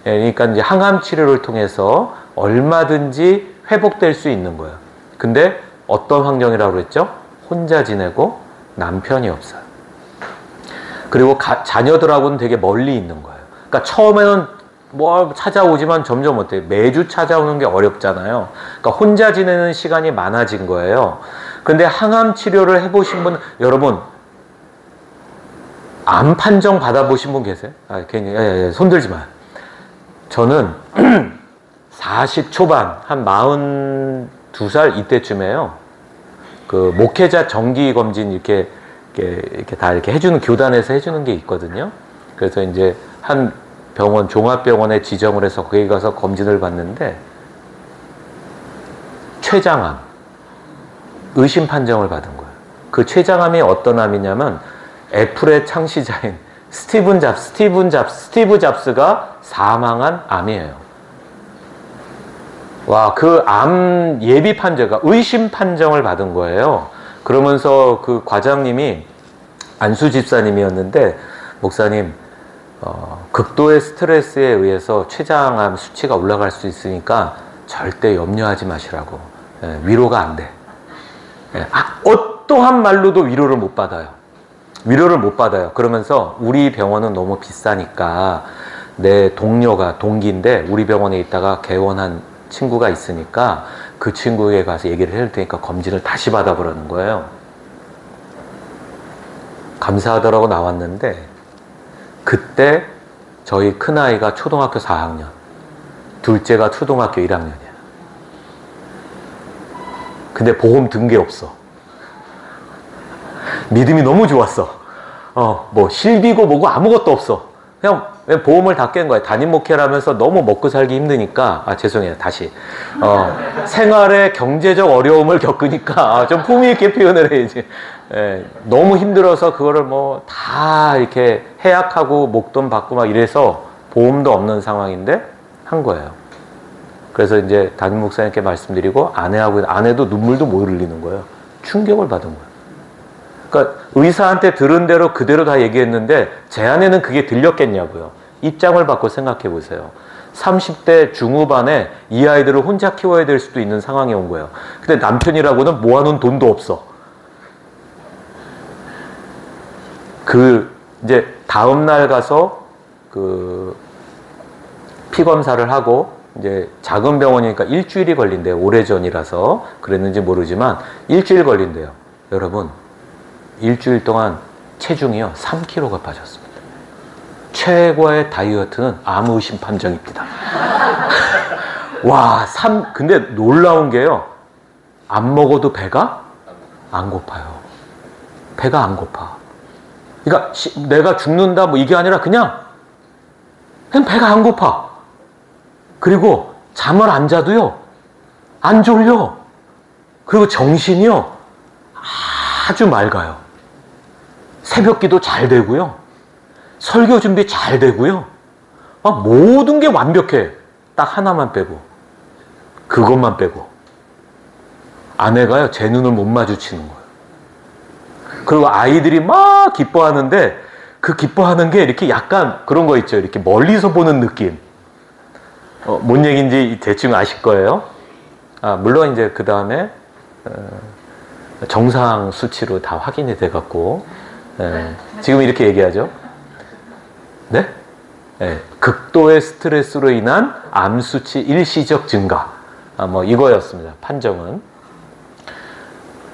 그러니까 이제 항암 치료를 통해서 얼마든지 회복될 수 있는 거예요. 근데 어떤 환경이라고 그랬죠? 혼자 지내고 남편이 없어요. 그리고 자녀들하고는 되게 멀리 있는 거예요. 그러니까 처음에는 뭐 찾아오지만 점점 어때요? 매주 찾아오는 게 어렵잖아요. 그러니까 혼자 지내는 시간이 많아진 거예요. 근데 항암 치료를 해보신 분, 여러분, 암 판정 받아보신 분 계세요? 아, 괜히, 손 들지 마요. 저는 40 초반, 한 42살 이때쯤에요. 그 목회자 정기 검진 이렇게 다 이렇게 해주는, 교단에서 해주는 게 있거든요. 그래서 이제 한 병원, 종합병원에 지정을 해서 거기 가서 검진을 받는데, 췌장암, 의심 판정을 받은 거예요. 그 췌장암이 어떤 암이냐면, 애플의 창시자인 스티브 잡스가 사망한 암이에요. 와, 그 암 예비 판정가 의심 판정을 받은 거예요. 그러면서 그 과장님이 안수 집사님이었는데, 목사님, 극도의 스트레스에 의해서 췌장암 수치가 올라갈 수 있으니까 절대 염려하지 마시라고. 위로가 안 돼. 어떠한 말로도 위로를 못 받아요. 위로를 못 받아요. 그러면서 우리 병원은 너무 비싸니까 내 동기인데 우리 병원에 있다가 개원한 친구가 있으니까 그 친구에게 가서 얘기를 해줄 테니까 검진을 다시 받아보라는 거예요. 감사하더라고 나왔는데 그때 저희 큰아이가 초등학교 4학년, 둘째가 초등학교 1학년이야. 근데 보험 든 게 없어. 믿음이 너무 좋았어. 뭐 실비고 뭐고 아무것도 없어. 그냥 보험을 다 깬 거예요. 담임 목회라면서 너무 먹고 살기 힘드니까, 죄송해요. 다시. 생활에 경제적 어려움을 겪으니까, 좀 품위 있게 표현을 해야지. 너무 힘들어서 그거를 뭐 다 이렇게 해약하고 목돈 받고 막 이래서 보험도 없는 상황인데 한 거예요. 그래서 이제 담임 목사님께 말씀드리고 아내도 눈물도 못 흘리는 거예요. 충격을 받은 거예요. 그러니까 의사한테 들은 대로 그대로 다 얘기했는데 제 아내는 그게 들렸겠냐고요. 입장을 바꿔 생각해 보세요. 30대 중후반에 이 아이들을 혼자 키워야 될 수도 있는 상황이 온 거예요. 근데 남편이라고는 모아놓은 돈도 없어. 이제 다음날 가서 피 검사를 하고 이제 작은 병원이니까 일주일이 걸린대요. 오래전이라서 그랬는지 모르지만 일주일 걸린대요. 여러분, 일주일 동안 체중이요 3kg가 빠졌습니다. 최고의 다이어트는 암 의심 판정입니다. 와, 근데 놀라운 게요. 안 먹어도 배가 안 고파요. 배가 안 고파. 그러니까 내가 죽는다 뭐 이게 아니라 그냥 배가 안 고파. 그리고 잠을 안 자도요 안 졸려. 그리고 정신이요 아주 맑아요. 새벽기도 잘 되고요. 설교 준비 잘 되고요. 모든 게 완벽해. 딱 하나만 빼고. 그것만 빼고. 아내가요, 제 눈을 못 마주치는 거예요. 그리고 아이들이 막 기뻐하는데 그 기뻐하는 게 이렇게 약간 그런 거 있죠. 이렇게 멀리서 보는 느낌. 뭔 얘기인지 대충 아실 거예요. 물론 이제 그 다음에 정상 수치로 다 확인이 돼갖고 지금 이렇게 얘기하죠. 네? 네, 극도의 스트레스로 인한 암 수치 일시적 증가. 뭐 이거였습니다. 판정은.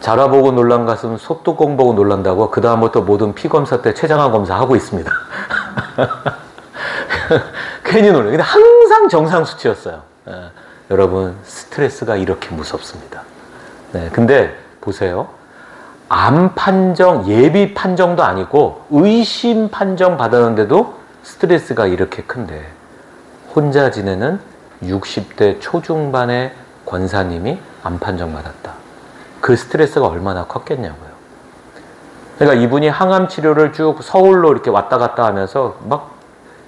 자라보고 놀란 가슴 소뚜껑 보고 놀란다고 그 다음부터 모든 피 검사 때 췌장암 검사 하고 있습니다. 괜히 놀라요. 근데 항상 정상 수치였어요. 여러분 스트레스가 이렇게 무섭습니다. 네, 근데 보세요. 암 판정, 예비 판정도 아니고 의심 판정 받았는데도 스트레스가 이렇게 큰데 혼자 지내는 60대 초중반의 권사님이 암 판정 받았다. 그 스트레스가 얼마나 컸겠냐고요. 그러니까 이분이 항암 치료를 쭉 서울로 이렇게 왔다 갔다 하면서 막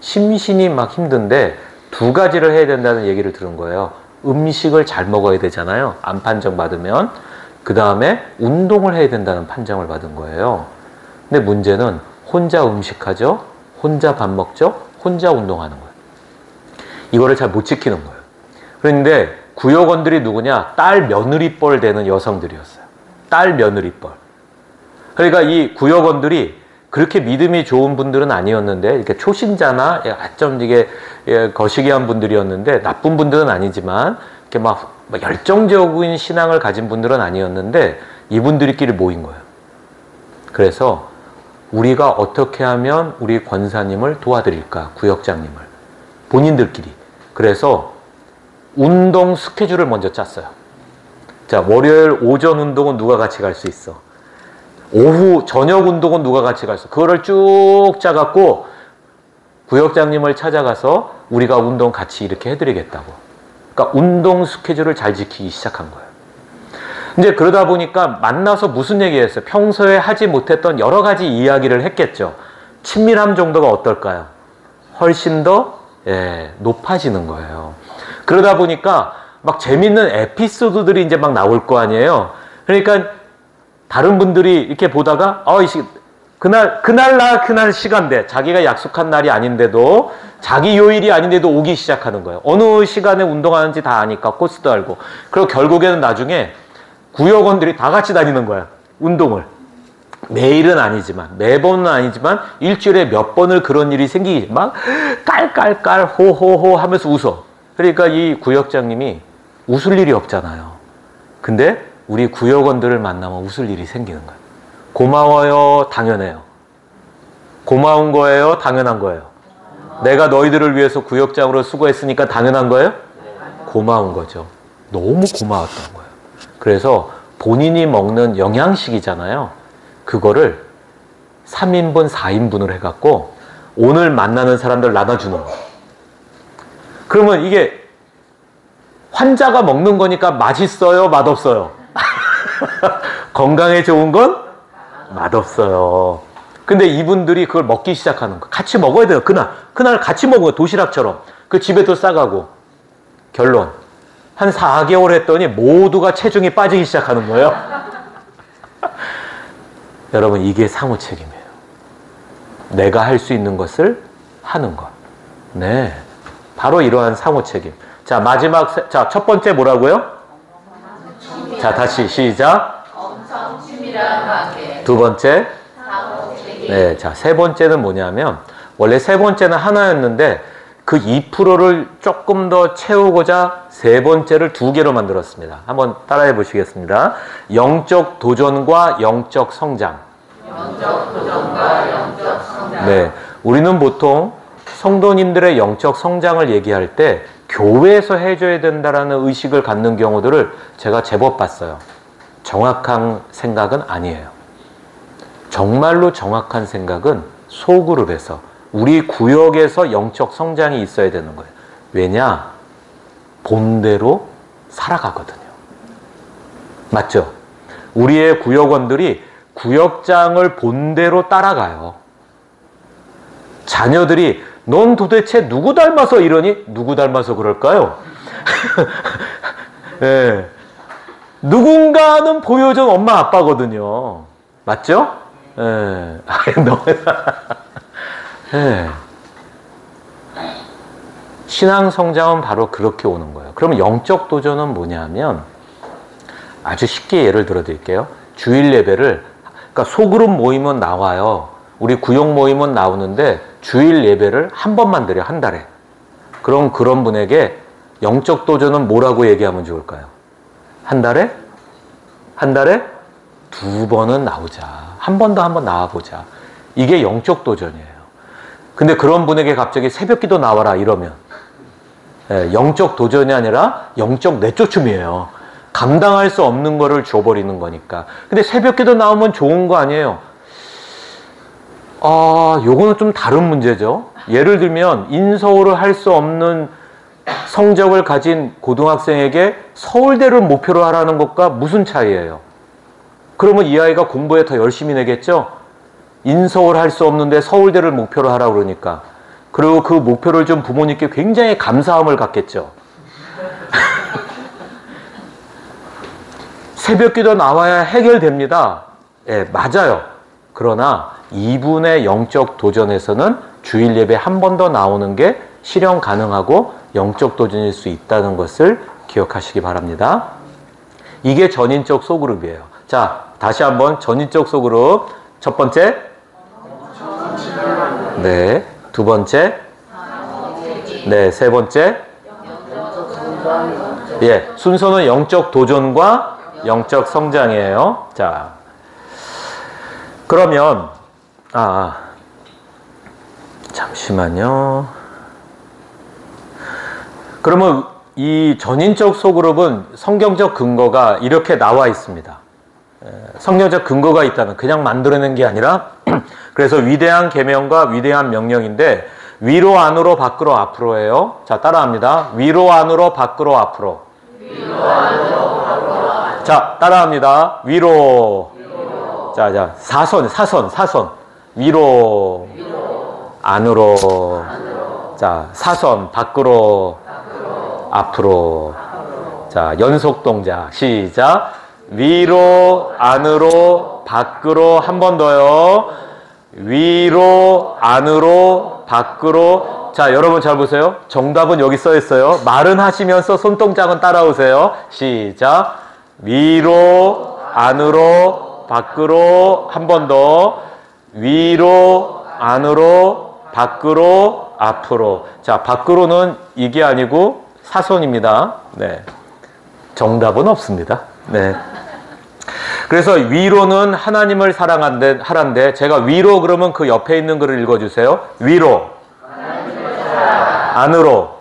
심신이 막 힘든데 두 가지를 해야 된다는 얘기를 들은 거예요. 음식을 잘 먹어야 되잖아요. 암 판정 받으면. 그 다음에 운동을 해야 된다는 판정을 받은 거예요. 근데 문제는 혼자 음식하죠. 혼자 밥 먹죠. 혼자 운동하는 거예요. 이거를 잘 못 지키는 거예요. 그런데 구역원들이 누구냐? 딸 며느리뻘 되는 여성들이었어요. 딸 며느리뻘. 그러니까 이 구역원들이 그렇게 믿음이 좋은 분들은 아니었는데 이렇게 초신자나 좀 이게 거시기한 분들이었는데 나쁜 분들은 아니지만 이렇게 막 열정적인 신앙을 가진 분들은 아니었는데 이분들끼리 모인 거예요. 그래서 우리가 어떻게 하면 우리 권사님을 도와드릴까? 구역장님을. 본인들끼리. 그래서 운동 스케줄을 먼저 짰어요. 자, 월요일 오전 운동은 누가 같이 갈 수 있어? 오후 저녁 운동은 누가 같이 갈 수 있어? 그거를 쭉 짜갖고 구역장님을 찾아가서 우리가 운동 같이 이렇게 해드리겠다고. 그러니까 운동 스케줄을 잘 지키기 시작한 거예요. 이제 그러다 보니까 만나서 무슨 얘기했어요? 평소에 하지 못했던 여러 가지 이야기를 했겠죠. 친밀함 정도가 어떨까요? 훨씬 더 높아지는 거예요. 그러다 보니까 막 재밌는 에피소드들이 이제 막 나올 거 아니에요. 그러니까 다른 분들이 이렇게 보다가 그날 시간대 자기가 약속한 날이 아닌데도 자기 요일이 아닌데도 오기 시작하는 거예요. 어느 시간에 운동하는지 다 아니까 코스도 알고. 그리고 결국에는 나중에 구역원들이 다 같이 다니는 거야. 운동을. 매일은 아니지만 매번은 아니지만 일주일에 몇 번을 그런 일이 생기기 막 깔깔깔 호호호 하면서 웃어. 그러니까 이 구역장님이 웃을 일이 없잖아요. 근데 우리 구역원들을 만나면 웃을 일이 생기는 거예요. 고마워요. 당연해요. 고마운 거예요. 당연한 거예요. 내가 너희들을 위해서 구역장으로 수고했으니까 당연한 거예요? 고마운 거죠. 너무 고마웠던 거예요. 그래서 본인이 먹는 영양식이잖아요. 그거를 3인분, 4인분을 해갖고 오늘 만나는 사람들 나눠주는 거예요. 그러면 이게 환자가 먹는 거니까 맛있어요? 맛없어요? 건강에 좋은 건 맛없어요. 근데 이분들이 그걸 먹기 시작하는 거. 같이 먹어야 돼요. 그날 같이 먹어요. 도시락처럼. 그 집에도 싸가고. 결론. 한 4개월 했더니 모두가 체중이 빠지기 시작하는 거예요. 여러분, 이게 상호 책임이에요. 내가 할 수 있는 것을 하는 것. 네. 바로 이러한 상호 책임. 자, 마지막, 첫 번째 뭐라고요? 자, 다시 시작. 엄청 친밀한 관계. 두 번째. 네, 자, 세 번째는 뭐냐면, 원래 세 번째는 하나였는데, 그 2%를 조금 더 채우고자 세 번째를 2개로 만들었습니다. 한번 따라해 보시겠습니다. 영적 도전과 영적 성장. 영적 도전과 영적 성장. 네, 우리는 보통 성도님들의 영적 성장을 얘기할 때 교회에서 해줘야 된다라는 의식을 갖는 경우들을 제가 제법 봤어요. 정확한 생각은 아니에요. 정말로 정확한 생각은 소그룹에서 우리 구역에서 영적 성장이 있어야 되는 거예요. 왜냐? 본대로 살아가거든요. 맞죠? 우리의 구역원들이 구역장을 본대로 따라가요. 자녀들이 넌 도대체 누구 닮아서 이러니? 누구 닮아서 그럴까요? 네. 누군가는 보여준 엄마 아빠거든요. 맞죠? 예. 예. 신앙 성장은 바로 그렇게 오는 거예요. 그러면 영적 도전은 뭐냐면 아주 쉽게 예를 들어 드릴게요. 주일 예배를, 그러니까 소그룹 모임은 나와요. 우리 구역 모임은 나오는데 주일 예배를 한 번만 드려, 한 달에. 그럼 그런 분에게 영적 도전은 뭐라고 얘기하면 좋을까요? 한 달에? 한 달에? 2번은 나오자. 한 번 더 한번 나와보자. 이게 영적 도전이에요. 근데 그런 분에게 갑자기 새벽 기도 나와라 이러면 영적 도전이 아니라 영적 내쫓음이에요. 감당할 수 없는 거를 줘버리는 거니까. 근데 새벽 기도 나오면 좋은 거 아니에요. 요거는 좀 다른 문제죠. 예를 들면 인서울을 할 수 없는 성적을 가진 고등학생에게 서울대를 목표로 하라는 것과 무슨 차이예요? 그러면 이 아이가 공부에 더 열심히 내겠죠? 인서울 할 수 없는데 서울대를 목표로 하라고 그러니까. 그리고 그 목표를 좀 부모님께 굉장히 감사함을 갖겠죠. 새벽 기도 나와야 해결됩니다. 예, 맞아요. 그러나 이분의 영적 도전에서는 주일 예배 한 번 더 나오는 게 실현 가능하고 영적 도전일 수 있다는 것을 기억하시기 바랍니다. 이게 전인적 소그룹이에요. 자, 다시 한번 전인적 소그룹. 첫 번째, 네. 두 번째, 네. 세 번째, 예. 순서는 영적 도전과 영적 성장이에요. 자, 그러면 잠시만요. 그러면 이 전인적 소그룹은 성경적 근거가 이렇게 나와 있습니다. 성경적 근거가 있다는, 그냥 만들어낸 게 아니라 그래서 위대한 계명과 위대한 명령인데 위로 안으로 밖으로 앞으로예요. 자, 따라합니다. 위로 안으로 밖으로 앞으로. 자, 따라합니다. 위로. 자, 사선. 위로. 안으로. 자, 사선 밖으로. 앞으로. 자, 연속 동작. 시작. 위로, 안으로, 밖으로. 한 번 더요. 위로, 안으로, 밖으로. 자, 여러분 잘 보세요. 정답은 여기 써 있어요. 말은 하시면서 손동작은 따라오세요. 시작. 위로, 안으로, 밖으로. 한 번 더. 위로, 안으로, 밖으로, 앞으로. 자, 밖으로는 이게 아니고 사선입니다. 네. 정답은 없습니다. 네. 그래서 위로는 하나님을 하란데 제가 위로 그러면 그 옆에 있는 글을 읽어주세요. 위로, 안으로,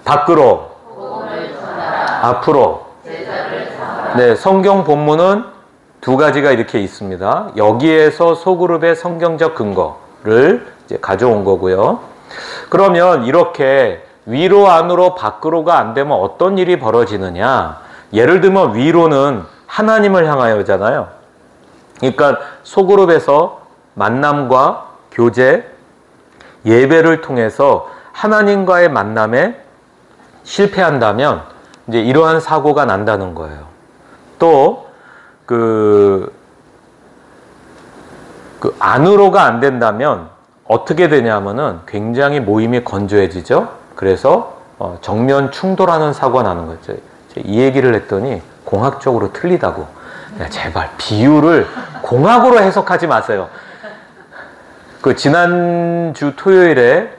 밖으로, 앞으로. 네, 성경 본문은 두 가지가 이렇게 있습니다. 여기에서 소그룹의 성경적 근거를 이제 가져온 거고요. 그러면 이렇게 위로, 안으로, 밖으로가 안 되면 어떤 일이 벌어지느냐? 예를 들면 위로는 하나님을 향하여잖아요. 그러니까 소그룹에서 만남과 교제, 예배를 통해서 하나님과의 만남에 실패한다면 이제 이러한 사고가 난다는 거예요. 또 그 안으로가 안 된다면 어떻게 되냐면은 굉장히 모임이 건조해지죠. 그래서 정면 충돌하는 사고가 나는 거죠. 이 얘기를 했더니 공학적으로 틀리다고. 야, 제발 비유를 공학으로 해석하지 마세요. 그 지난주 토요일에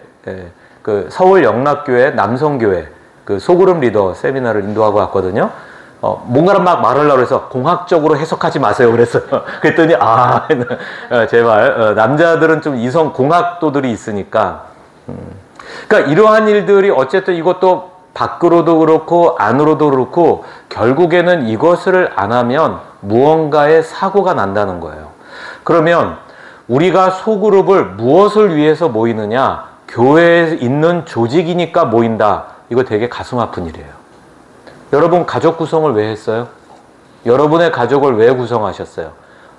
그 서울 영락교회 남성교회 그 소그룹 리더 세미나를 인도하고 왔거든요. 뭔가를 막 말하려고 해서 공학적으로 해석하지 마세요. 그래서 그랬더니 제발 남자들은 좀 이성 공학도들이 있으니까 그러니까 이러한 일들이 어쨌든 이것도 밖으로도 그렇고 안으로도 그렇고 결국에는 이것을 안 하면 무언가의 사고가 난다는 거예요. 그러면 우리가 소그룹을 무엇을 위해서 모이느냐? 교회에 있는 조직이니까 모인다. 이거 되게 가슴 아픈 일이에요. 여러분 가족 구성을 왜 했어요? 여러분의 가족을 왜 구성하셨어요?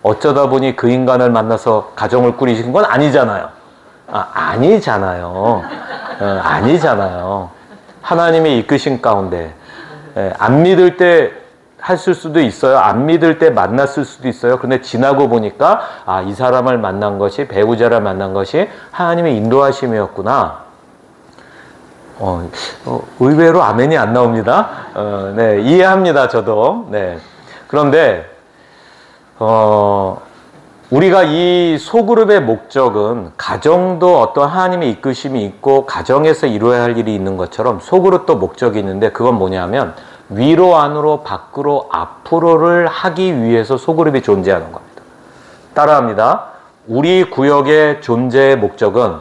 어쩌다 보니 그 인간을 만나서 가정을 꾸리신 건 아니잖아요. 아니잖아요. 아니잖아요. 하나님의 이끄신 가운데. 안 믿을 때 했을 수도 있어요. 안 믿을 때 만났을 수도 있어요. 그런데 지나고 보니까 아, 이 사람을 만난 것이, 배우자를 만난 것이 하나님의 인도하심이었구나. 의외로 아멘이 안 나옵니다. 네, 이해합니다, 저도. 네. 그런데 우리가 이 소그룹의 목적은 가정도 어떤 하나님의 이끄심이 있고 가정에서 이루어야 할 일이 있는 것처럼 소그룹도 목적이 있는데 그건 뭐냐면 위로 안으로 밖으로 앞으로를 하기 위해서 소그룹이 존재하는 겁니다. 따라합니다. 우리 구역의 존재의 목적은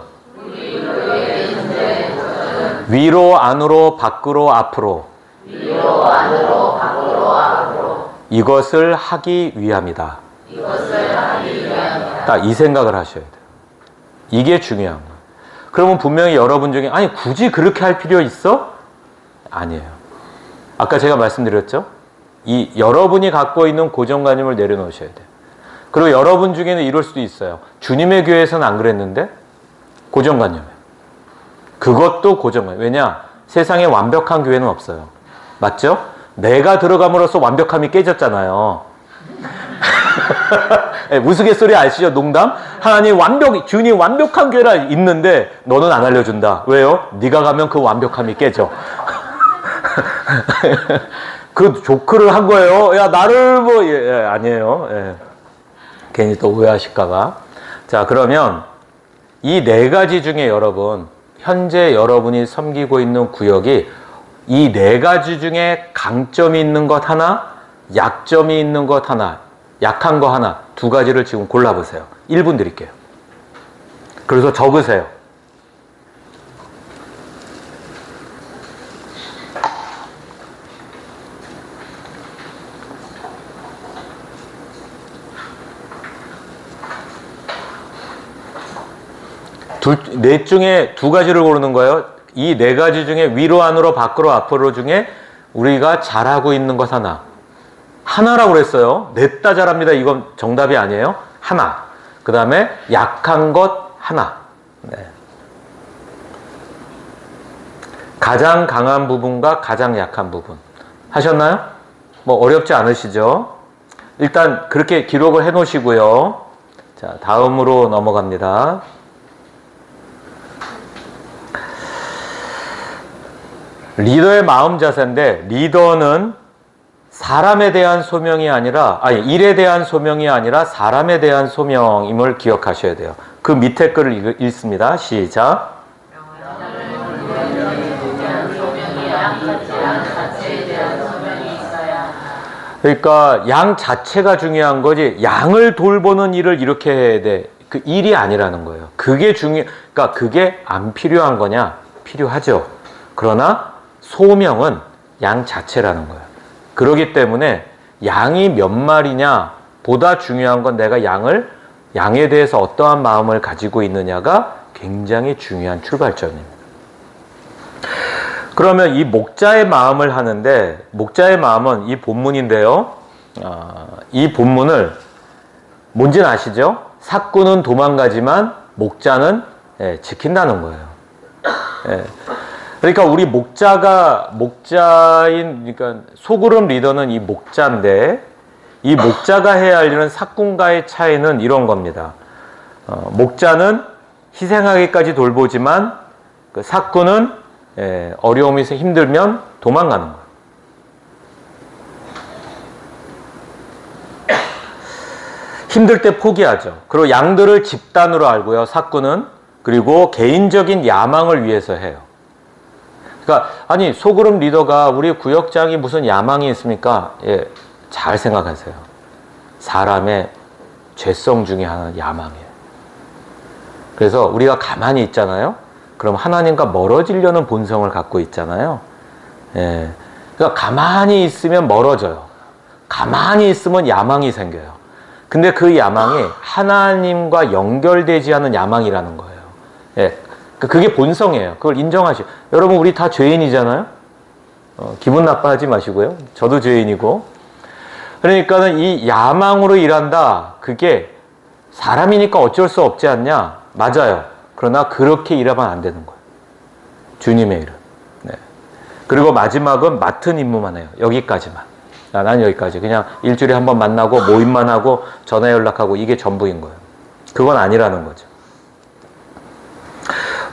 위로 안으로 밖으로 앞으로 이것을 하기 위함이다. 딱 이 생각을 하셔야 돼요. 이게 중요한 거예요. 그러면 분명히 여러분 중에 아니 굳이 그렇게 할 필요 있어? 아니에요. 아까 제가 말씀드렸죠? 이 여러분이 갖고 있는 고정관념을 내려놓으셔야 돼요. 그리고 여러분 중에는 이럴 수도 있어요. 주님의 교회에서는 안 그랬는데 고정관념이에요. 그것도 고정관념. 왜냐? 세상에 완벽한 교회는 없어요. 맞죠? 내가 들어감으로써 완벽함이 깨졌잖아요. 네, 우스갯소리 아시죠? 농담? 하나님 주님 완벽한 교회라 있는데 너는 안 알려준다. 왜요? 네가 가면 그 완벽함이 깨져. 그 조크를 한 거예요. 야, 나를 뭐, 아니에요. 예. 괜히 또 오해하실까봐. 자, 그러면 이 네 가지 중에 여러분, 현재 여러분이 섬기고 있는 구역이 이 네 가지 중에 강점이 있는 것 하나, 약점이 있는 것 하나, 약한 거 하나, 두 가지를 지금 골라보세요. 1분 드릴게요. 그래서 적으세요. 넷 중에 두 가지를 고르는 거예요. 이 네 가지 중에 위로 안으로 밖으로 앞으로 중에 우리가 잘하고 있는 것 하나. 하나라고 그랬어요. 넷 다 잘합니다. 이건 정답이 아니에요. 하나. 그 다음에 약한 것 하나. 네. 가장 강한 부분과 가장 약한 부분. 하셨나요? 뭐 어렵지 않으시죠? 일단 그렇게 기록을 해 놓으시고요. 자, 다음으로 넘어갑니다. 리더의 마음 자세인데 리더는 사람에 대한 소명이 아니라 일에 대한 소명이 아니라 사람에 대한 소명임을 기억하셔야 돼요. 그 밑에 글을 읽습니다. 시작. 그러니까 양 자체가 중요한 거지 양을 돌보는 일을 이렇게 해야 돼. 그 일이 아니라는 거예요. 그러니까 그게 안 필요한 거냐? 필요하죠. 그러나 소명은 양 자체라는 거예요. 그렇기 때문에 양이 몇 마리냐 보다 중요한 건 내가 양에 대해서 어떠한 마음을 가지고 있느냐가 굉장히 중요한 출발점입니다. 그러면 이 목자의 마음을 하는데 목자의 마음은 이 본문인데요. 이 본문을 뭔지는 아시죠? 삭구는 도망가지만 목자는 지킨다는 거예요. 그러니까 우리 그러니까 소그룹 리더는 이 목자인데 이 목자가 해야 할 일은 삭군과의 차이는 이런 겁니다. 목자는 희생하기까지 돌보지만 그 삭군은 어려움이 있어 힘들면 도망가는 거예요. 힘들 때 포기하죠. 그리고 양들을 집단으로 알고요. 삭군은 그리고 개인적인 야망을 위해서 해요. 그러니까 아니 소그룹 리더가 우리 구역장이 무슨 야망이 있습니까? 잘 생각하세요. 사람의 죄성 중에 하나는 야망이에요. 그래서 우리가 가만히 있잖아요. 그럼 하나님과 멀어지려는 본성을 갖고 있잖아요. 그러니까 가만히 있으면 멀어져요. 가만히 있으면 야망이 생겨요. 근데 그 야망이 하나님과 연결되지 않은 야망이라는 거예요. 그게 본성이에요. 그걸 인정하시고. 여러분 우리 다 죄인이잖아요. 기분 나빠하지 마시고요. 저도 죄인이고. 그러니까는 이 야망으로 일한다. 그게 사람이니까 어쩔 수 없지 않냐? 맞아요. 그러나 그렇게 일하면 안 되는 거예요. 주님의 일은. 그리고 마지막은 맡은 임무만 해요. 여기까지만. 난 여기까지. 그냥 일주일에 한 번 만나고 모임만 하고 전화 연락하고 이게 전부인 거예요. 그건 아니라는 거죠.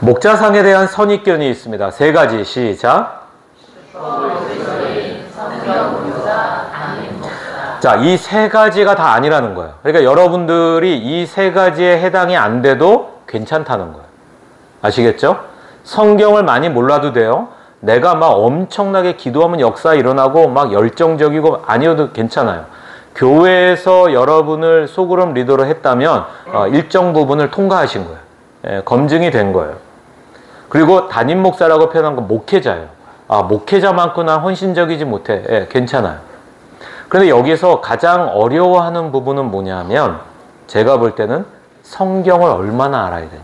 목자상에 대한 선입견이 있습니다. 3가지. 시작. 자, 이 3가지가 다 아니라는 거예요. 그러니까 여러분들이 이 3가지에 해당이 안 돼도 괜찮다는 거예요. 아시겠죠? 성경을 많이 몰라도 돼요. 내가 막 엄청나게 기도하면 역사 일어나고 막 열정적이고 아니어도 괜찮아요. 교회에서 여러분을 소그룹 리더로 했다면 일정 부분을 통과하신 거예요. 예, 검증이 된 거예요. 그리고 담임 목사라고 표현한 건 목회자예요. 목회자만큼 난 헌신적이지 못해. 예, 괜찮아요. 그런데 여기서 가장 어려워하는 부분은 뭐냐면 제가 볼 때는 성경을 얼마나 알아야 되냐.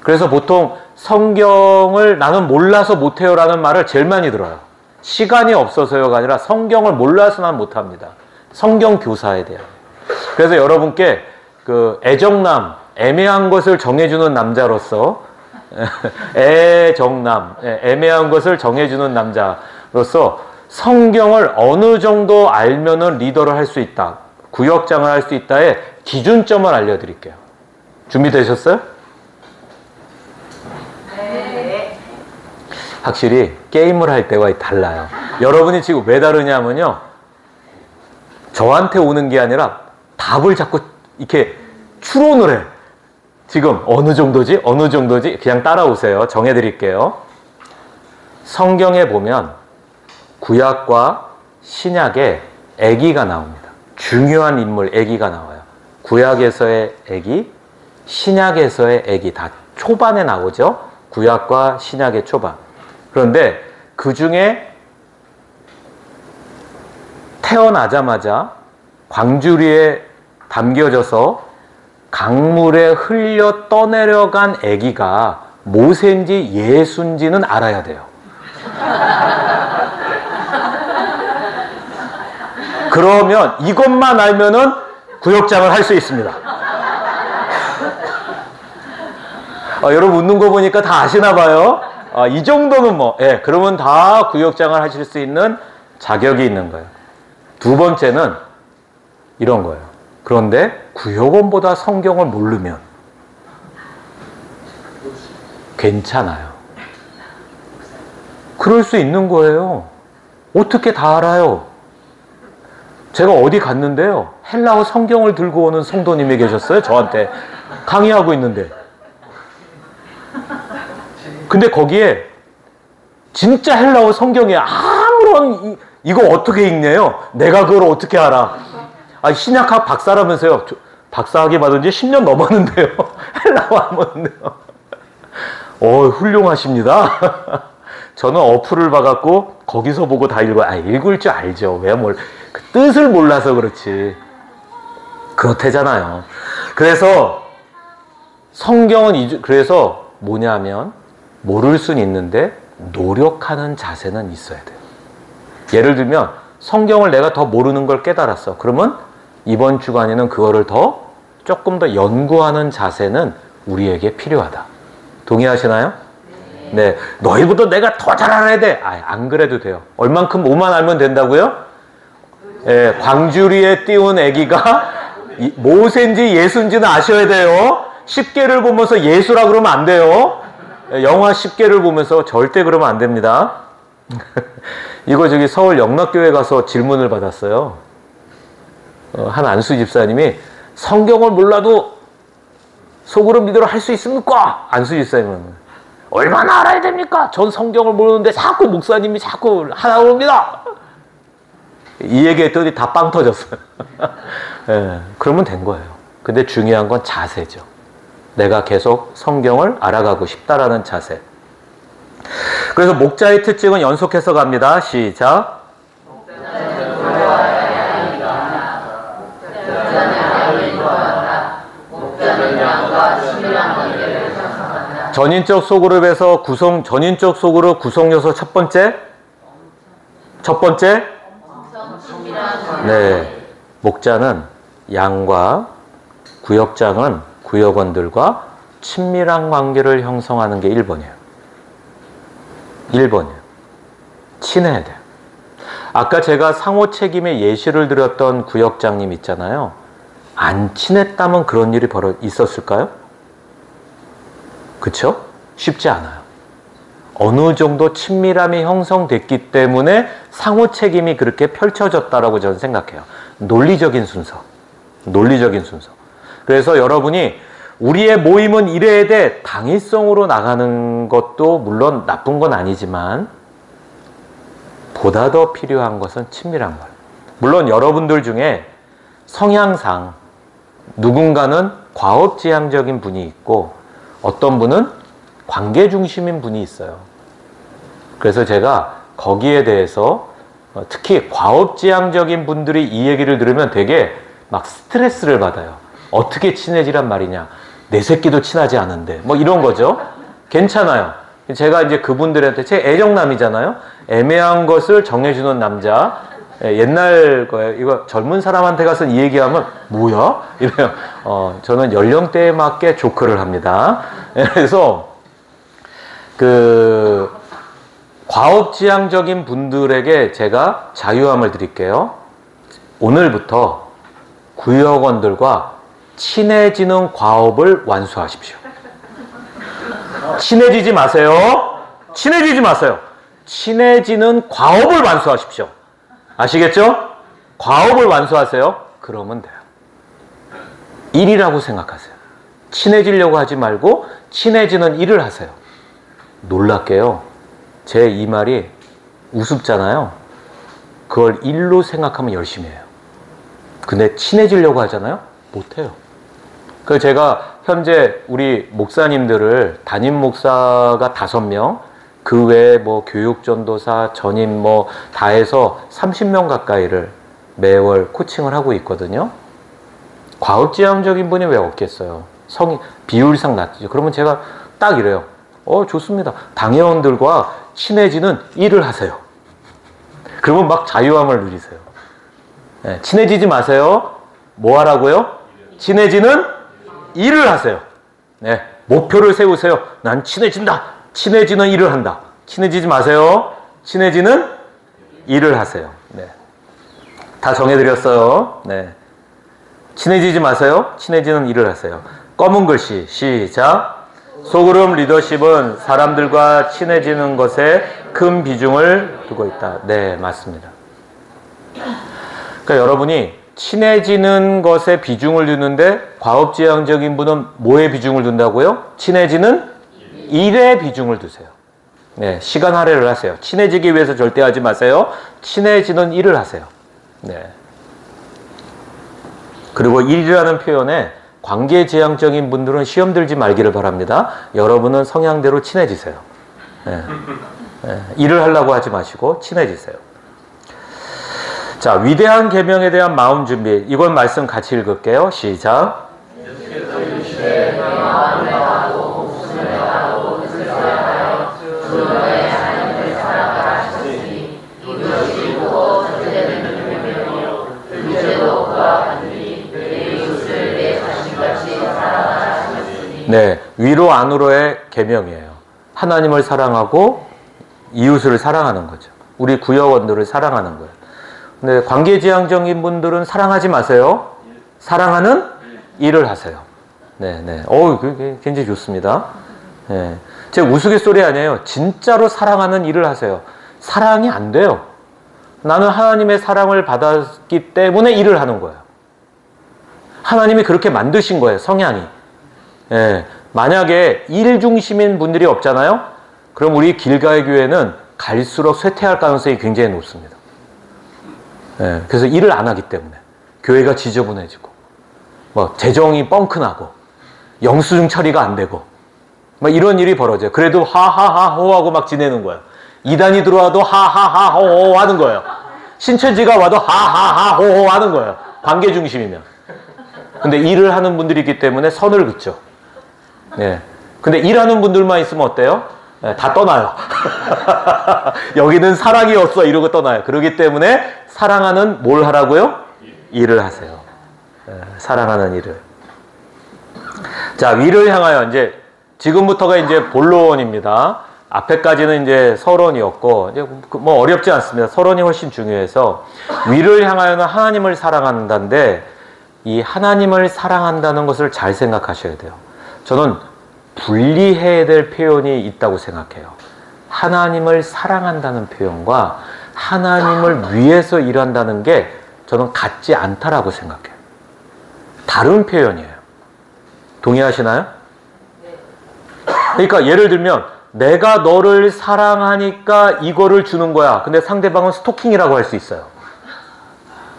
그래서 보통 성경을 나는 몰라서 못해요 라는 말을 제일 많이 들어요. 시간이 없어서요가 아니라 성경을 몰라서 난 못합니다. 성경 교사에 대한. 그래서 여러분께 그 애정남, 애매한 것을 정해주는 남자로서 애정남, 애매한 것을 정해주는 남자로서 성경을 어느 정도 알면은 리더를 할 수 있다. 구역장을 할 수 있다의 기준점을 알려드릴게요. 준비되셨어요? 네. 확실히 게임을 할 때와 달라요. 여러분이 지금 왜 다르냐면요. 저한테 오는 게 아니라 답을 자꾸 이렇게 추론을 해. 지금 어느 정도지? 어느 정도지? 그냥 따라오세요. 정해드릴게요. 성경에 보면 구약과 신약에 애기가 나옵니다. 중요한 인물 애기가 나와요. 구약에서의 애기, 신약에서의 애기 다 초반에 나오죠. 구약과 신약의 초반. 그런데 그 중에 태어나자마자 광주리에 담겨져서 강물에 흘려 떠내려간 아기가 모세인지 예수인지는 알아야 돼요. 그러면 이것만 알면은 구역장을 할 수 있습니다. 여러분 웃는 거 보니까 다 아시나 봐요. 이 정도는 그러면 다 구역장을 하실 수 있는 자격이 있는 거예요. 두 번째는 이런 거예요. 그런데 구역원보다 성경을 모르면 괜찮아요. 그럴 수 있는 거예요. 어떻게 다 알아요? 제가 어디 갔는데요. 헬라어 성경을 들고 오는 성도님이 계셨어요. 저한테 강의하고 있는데. 근데 거기에 진짜 헬라어 성경에 아무런 이거 어떻게 읽네요? 내가 그걸 어떻게 알아? 신약학 박사라면서요. 박사학위 받은 지 10년 넘었는데요. 헬라어 안 보는데요. 훌륭하십니다. 저는 어플을 봐갖고 거기서 보고 다 읽을 줄 알죠. 왜 그 뜻을 몰라서 그렇지. 그렇대잖아요. 그래서 성경은 그래서 뭐냐면 모를 수는 있는데 노력하는 자세는 있어야 돼요. 예를 들면 성경을 내가 더 모르는 걸 깨달았어. 그러면 이번 주간에는 그거를 조금 더 연구하는 자세는 우리에게 필요하다. 동의하시나요? 네. 너희보다 내가 더 잘 알아야 돼. 안 그래도 돼요. 얼만큼 뭐만 알면 된다고요? 광주리에 띄운 아기가 모세인지 예수인지는 아셔야 돼요. 10개를 보면서 예수라 그러면 안 돼요. 영화 10개를 보면서 절대 그러면 안 됩니다. 이거 서울 영락교회 가서 질문을 받았어요. 한 안수 집사님이 성경을 몰라도 속으로 믿으러 할 수 있습니까? 안수 집사님은 얼마나 알아야 됩니까? 전 성경을 모르는데 자꾸 목사님이 자꾸 하라고 그럽니다. 이 얘기했더니 다 빵 터졌어요. 그러면 된 거예요. 근데 중요한 건 자세죠. 내가 계속 성경을 알아가고 싶다라는 자세. 그래서 목자의 특징은 연속해서 갑니다. 시작. 전인적 소그룹에서 전인적 소그룹 구성 요소 첫 번째. 네. 목자는 양과 구역장은 구역원들과 친밀한 관계를 형성하는 게 1번이에요. 1번이에요. 친해야 돼요. 아까 제가 상호 책임의 예시를 드렸던 구역장님 있잖아요. 안 친했다면 그런 일이 있었을까요? 그쵸? 쉽지 않아요. 어느 정도 친밀함이 형성됐기 때문에 상호 책임이 그렇게 펼쳐졌다라고 저는 생각해요. 논리적인 순서. 논리적인 순서. 그래서 여러분이 우리의 모임은 이래야 돼. 당위성으로 나가는 것도 물론 나쁜 건 아니지만 보다 더 필요한 것은 친밀한 거예요. 물론 여러분들 중에 성향상 누군가는 과업지향적인 분이 있고 어떤 분은 관계 중심인 분이 있어요. 그래서 제가 거기에 대해서 특히 과업지향적인 분들이 이 얘기를 들으면 되게 막 스트레스를 받아요. 어떻게 친해지란 말이냐. 내 새끼도 친하지 않은데. 뭐 이런 거죠. 괜찮아요. 제가 이제 그분들한테 제 애정남이잖아요. 애매한 것을 정해주는 남자. 옛날 거예요. 이거 젊은 사람한테 가서 이 얘기하면 뭐야? 이래요. 저는 연령대에 맞게 조크를 합니다. 그래서 과업지향적인 분들에게 제가 자유함을 드릴게요. 오늘부터 구역원들과 친해지는 과업을 완수하십시오. 친해지지 마세요. 친해지지 마세요. 친해지는 과업을 완수하십시오. 아시겠죠? 과업을 완수하세요. 그러면 돼요. 일이라고 생각하세요. 친해지려고 하지 말고 친해지는 일을 하세요. 놀랍게요. 제 이 말이 우습잖아요. 그걸 일로 생각하면 열심히 해요. 근데 친해지려고 하잖아요? 못해요. 그래서 제가 현재 우리 목사님들을 담임 목사가 5명, 그 외에 뭐 교육전도사, 전임 뭐 다 해서 30명 가까이를 매월 코칭을 하고 있거든요. 과업지향적인 분이 왜 없겠어요? 비율상 낮죠. 그러면 제가 딱 이래요. 좋습니다. 당회원들과 친해지는 일을 하세요. 그러면 막 자유함을 누리세요. 네, 친해지지 마세요. 뭐 하라고요? 친해지는 일을 하세요. 네, 목표를 세우세요. 난 친해진다. 친해지는 일을 한다. 친해지지 마세요. 친해지는 일을 하세요. 네. 다 정해드렸어요. 네. 친해지지 마세요. 친해지는 일을 하세요. 검은 글씨 시작. 소그룹 리더십은 사람들과 친해지는 것에 큰 비중을 두고 있다. 네, 맞습니다. 그러니까 여러분이 친해지는 것에 비중을 두는데 과업지향적인 분은 뭐에 비중을 둔다고요? 친해지는 일에 비중을 두세요. 네, 시간 할애를 하세요. 친해지기 위해서 절대 하지 마세요. 친해지는 일을 하세요. 네. 그리고 일이라는 표현에 관계지향적인 분들은 시험 들지 말기를 바랍니다. 여러분은 성향대로 친해지세요. 네. 네. 일을 하려고 하지 마시고 친해지세요. 자, 위대한 계명에 대한 마음 준비. 이건 말씀 같이 읽을게요. 시작. 네, 위로 안으로의 계명이에요. 하나님을 사랑하고 이웃을 사랑하는 거죠. 우리 구역원들을 사랑하는 거예요. 근데 관계지향적인 분들은 사랑하지 마세요. 사랑하는 일을 하세요. 네, 네. 그게 굉장히 좋습니다. 네. 제 우스갯소리 아니에요. 진짜로 사랑하는 일을 하세요. 사랑이 안 돼요. 나는 하나님의 사랑을 받았기 때문에 일을 하는 거예요. 하나님이 그렇게 만드신 거예요, 성향이. 예, 만약에 일 중심인 분들이 없잖아요? 그럼 우리 길가의 교회는 갈수록 쇠퇴할 가능성이 굉장히 높습니다. 예, 그래서 일을 안 하기 때문에 교회가 지저분해지고 뭐 재정이 뻥크나고 영수증 처리가 안 되고 막 이런 일이 벌어져요. 그래도 하하하호 하고 막 지내는 거예요. 이단이 들어와도 하하하호 하는 거예요. 신천지가 와도 하하하호 하는 거예요. 관계 중심이면. 근데 일을 하는 분들이 있기 때문에 선을 긋죠. 네. 근데 일하는 분들만 있으면 어때요? 네, 다 떠나요. 여기는 사랑이 없어 이러고 떠나요. 그렇기 때문에 사랑하는 뭘 하라고요? 일을 하세요. 네, 사랑하는 일을. 자, 위를 향하여 이제 지금부터가 이제 본론입니다. 앞에까지는 이제 서론이었고, 이제 뭐 어렵지 않습니다. 서론이 훨씬 중요해서 위를 향하여는 하나님을 사랑한다는데 이 하나님을 사랑한다는 것을 잘 생각하셔야 돼요. 저는 분리해야 될 표현이 있다고 생각해요. 하나님을 사랑한다는 표현과 하나님을 위해서 일한다는 게 저는 같지 않다라고 생각해요. 다른 표현이에요. 동의하시나요? 그러니까 예를 들면 내가 너를 사랑하니까 이거를 주는 거야. 근데 상대방은 스토킹이라고 할 수 있어요.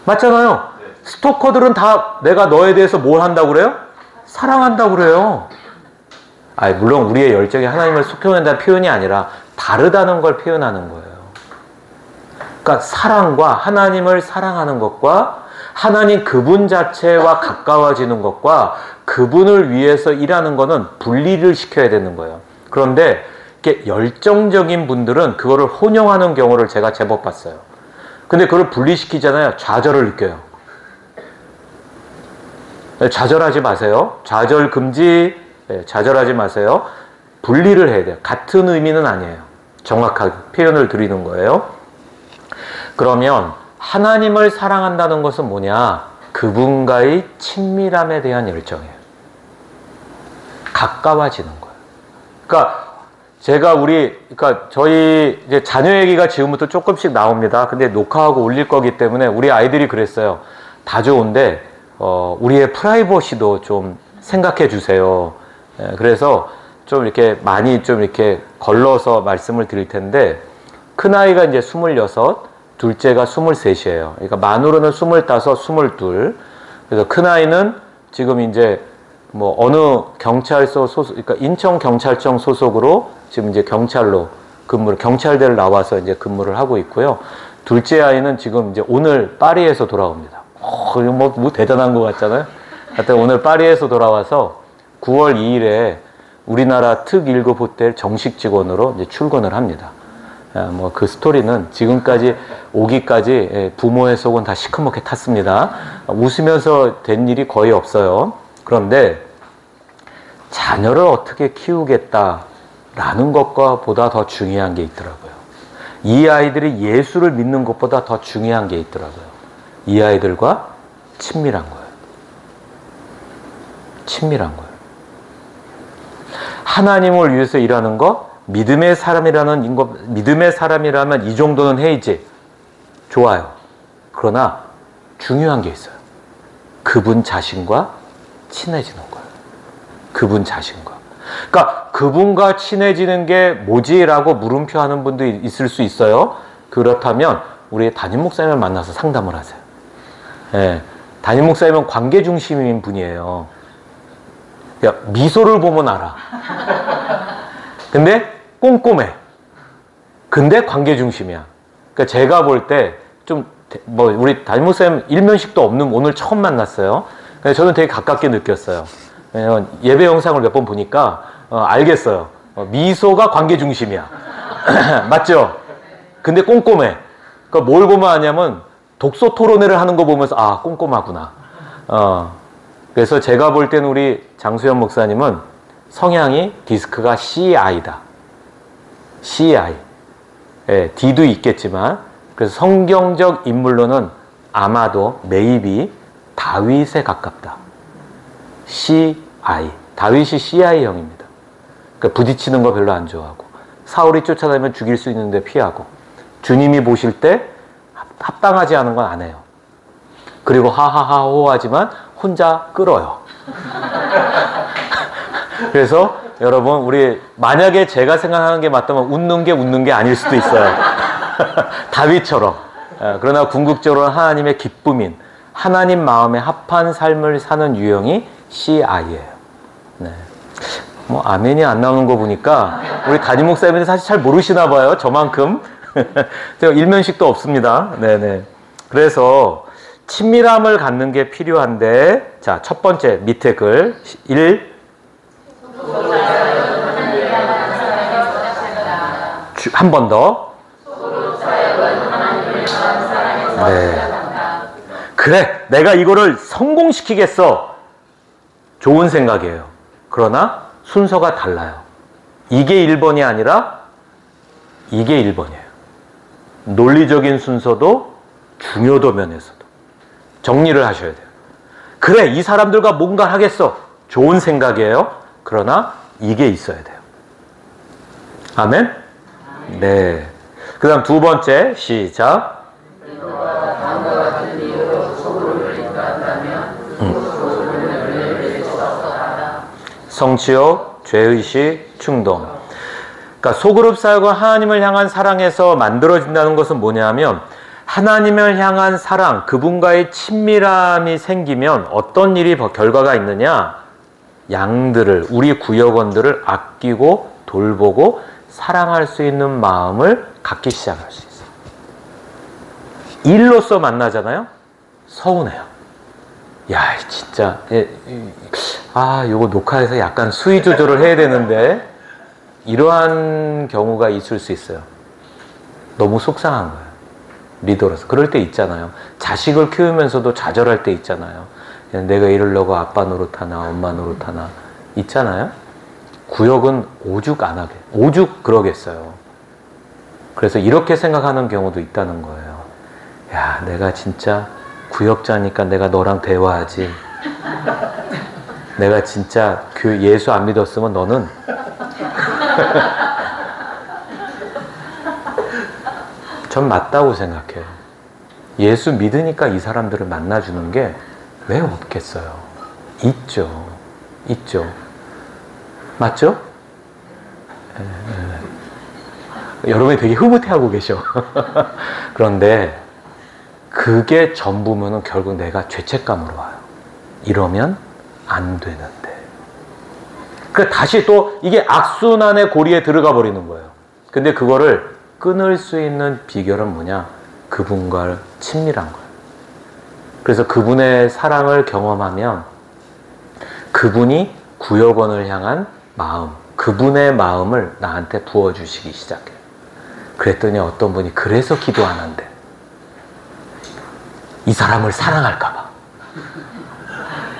맞잖아요. 스토커들은 다 내가 너에 대해서 뭘 한다고 그래요? 사랑한다고 그래요. 물론 우리의 열정이 하나님을 스토킹한다는 표현이 아니라 다르다는 걸 표현하는 거예요. 그러니까 사랑과 하나님을 사랑하는 것과 하나님 그분 자체와 가까워지는 것과 그분을 위해서 일하는 것은 분리를 시켜야 되는 거예요. 그런데 이렇게 열정적인 분들은 그거를 혼용하는 경우를 제가 제법 봤어요. 근데 그걸 분리시키잖아요. 좌절을 느껴요. 좌절하지 마세요. 좌절 금지, 좌절하지 마세요. 분리를 해야 돼요. 같은 의미는 아니에요. 정확하게 표현을 드리는 거예요. 그러면 하나님을 사랑한다는 것은 뭐냐? 그분과의 친밀함에 대한 열정이에요. 가까워지는 거예요. 그러니까 저희 이제 자녀 얘기가 지금부터 조금씩 나옵니다. 근데 녹화하고 올릴 거기 때문에 우리 아이들이 그랬어요. 다 좋은데 우리의 프라이버시도 좀 생각해 주세요. 그래서 좀 이렇게 많이 좀 이렇게 걸러서 말씀을 드릴 텐데 큰아이가 이제 26, 둘째가 23이에요. 그러니까 만으로는 25, 22. 그래서 큰아이는 지금 이제 뭐 어느 경찰서 소속, 그러니까 인천경찰청 소속으로 지금 이제 경찰대를 나와서 이제 근무를 하고 있고요. 둘째 아이는 지금 이제 오늘 파리에서 돌아옵니다. 뭐 대단한 것 같잖아요. 하여튼 오늘 파리에서 돌아와서 9월 2일에 우리나라 특 1급 호텔 정식 직원으로 이제 출근을 합니다. 뭐 그 스토리는 지금까지 오기까지 부모의 속은 다 시커멓게 탔습니다. 웃으면서 된 일이 거의 없어요. 그런데 자녀를 어떻게 키우겠다라는 것과 보다 더 중요한 게 있더라고요. 이 아이들이 예수를 믿는 것보다 더 중요한 게 있더라고요. 이 아이들과 친밀한 거예요. 친밀한 거예요. 하나님을 위해서 일하는 것, 믿음의 사람이라면 이 정도는 해야지. 좋아요. 그러나 중요한 게 있어요. 그분 자신과 친해지는 거예요. 그분 자신과. 그러니까 그분과 친해지는 게 뭐지라고 물음표 하는 분도 있을 수 있어요. 그렇다면 우리 담임 목사님을 만나서 상담을 하세요. 담임 목사님은 관계 중심인 분이에요. 그러니까 미소를 보면 알아. 근데 꼼꼼해. 근데 관계 중심이야. 그러니까 제가 볼 때 좀 우리 담임 목사님 일면식도 없는 오늘 처음 만났어요. 그래서 저는 되게 가깝게 느꼈어요. 왜냐면 예배 영상을 몇 번 보니까 알겠어요. 미소가 관계 중심이야. 맞죠? 근데 꼼꼼해. 그러니까 뭘 보면 아냐면 독서 토론회를 하는 거 보면서 아 꼼꼼하구나. 그래서 제가 볼 때는 우리 장수현 목사님은 성향이 디스크가 CI다. CI. D도 있겠지만 그래서 성경적 인물로는 아마도 maybe 다윗에 가깝다. CI. 다윗이 CI형입니다. 그러니까 부딪히는 거 별로 안 좋아하고 사울이 쫓아다니면 죽일 수 있는데 피하고 주님이 보실 때 합당하지 않은 건 안 해요. 그리고 하하하호 하지만 혼자 끌어요. 그래서 여러분 우리 만약에 제가 생각하는 게 맞다면 웃는 게 아닐 수도 있어요. 다윗처럼. 그러나 궁극적으로는 하나님의 기쁨인 하나님 마음에 합한 삶을 사는 유형이 CI예요. 네. 뭐 아멘이 안 나오는 거 보니까 우리 담임 목사님은 사실 잘 모르시나 봐요. 저만큼. 제가 일면식도 없습니다. 네네. 그래서 친밀함을 갖는 게 필요한데 자, 첫 번째 밑에 글 1. 한 번 더. 네. 그래, 내가 이거를 성공시키겠어. 좋은 생각이에요. 그러나 순서가 달라요. 이게 1번이 아니라 이게 1번이에요. 논리적인 순서도 중요도 면에서도 정리를 하셔야 돼요. 그래, 이 사람들과 뭔가 하겠어. 좋은 생각이에요. 그러나 이게 있어야 돼요. 아멘? 네. 그 다음 두 번째, 시작. 성취욕, 죄의식, 충동. 그러니까 소그룹 사역은 하나님을 향한 사랑에서 만들어진다는 것은 뭐냐면 하나님을 향한 사랑, 그분과의 친밀함이 생기면 어떤 일이 결과가 있느냐? 양들을, 우리 구역원들을 아끼고 돌보고 사랑할 수 있는 마음을 갖기 시작할 수 있어요. 일로서 만나잖아요? 서운해요. 야, 진짜 요거 녹화해서 약간 수위 조절을 해야 되는데 이러한 경우가 있을 수 있어요. 너무 속상한 거예요. 리더로서. 그럴 때 있잖아요. 자식을 키우면서도 좌절할 때 있잖아요. 내가 이러려고 아빠 노릇하나 엄마 노릇하나 있잖아요. 구역은 오죽 안 하게, 오죽 그러겠어요. 그래서 이렇게 생각하는 경우도 있다는 거예요. 야, 내가 진짜 구역자니까 내가 너랑 대화하지. 내가 진짜 예수 안 믿었으면 너는 전 맞다고 생각해요. 예수 믿으니까 이 사람들을 만나주는 게 왜 없겠어요? 있죠. 있죠. 맞죠? 여러분이 되게 흐뭇해하고 계셔. 그런데 그게 전부면은 결국 내가 죄책감으로 와요. 이러면 안 되는데. 그 다시 또 이게 악순환의 고리에 들어가 버리는 거예요. 근데 그거를 끊을 수 있는 비결은 뭐냐? 그분과 친밀한 거예요. 그래서 그분의 사랑을 경험하면 그분이 구역원을 향한 마음, 그분의 마음을 나한테 부어주시기 시작해요. 그랬더니 어떤 분이 그래서 기도 안 한대. 이 사람을 사랑할까봐.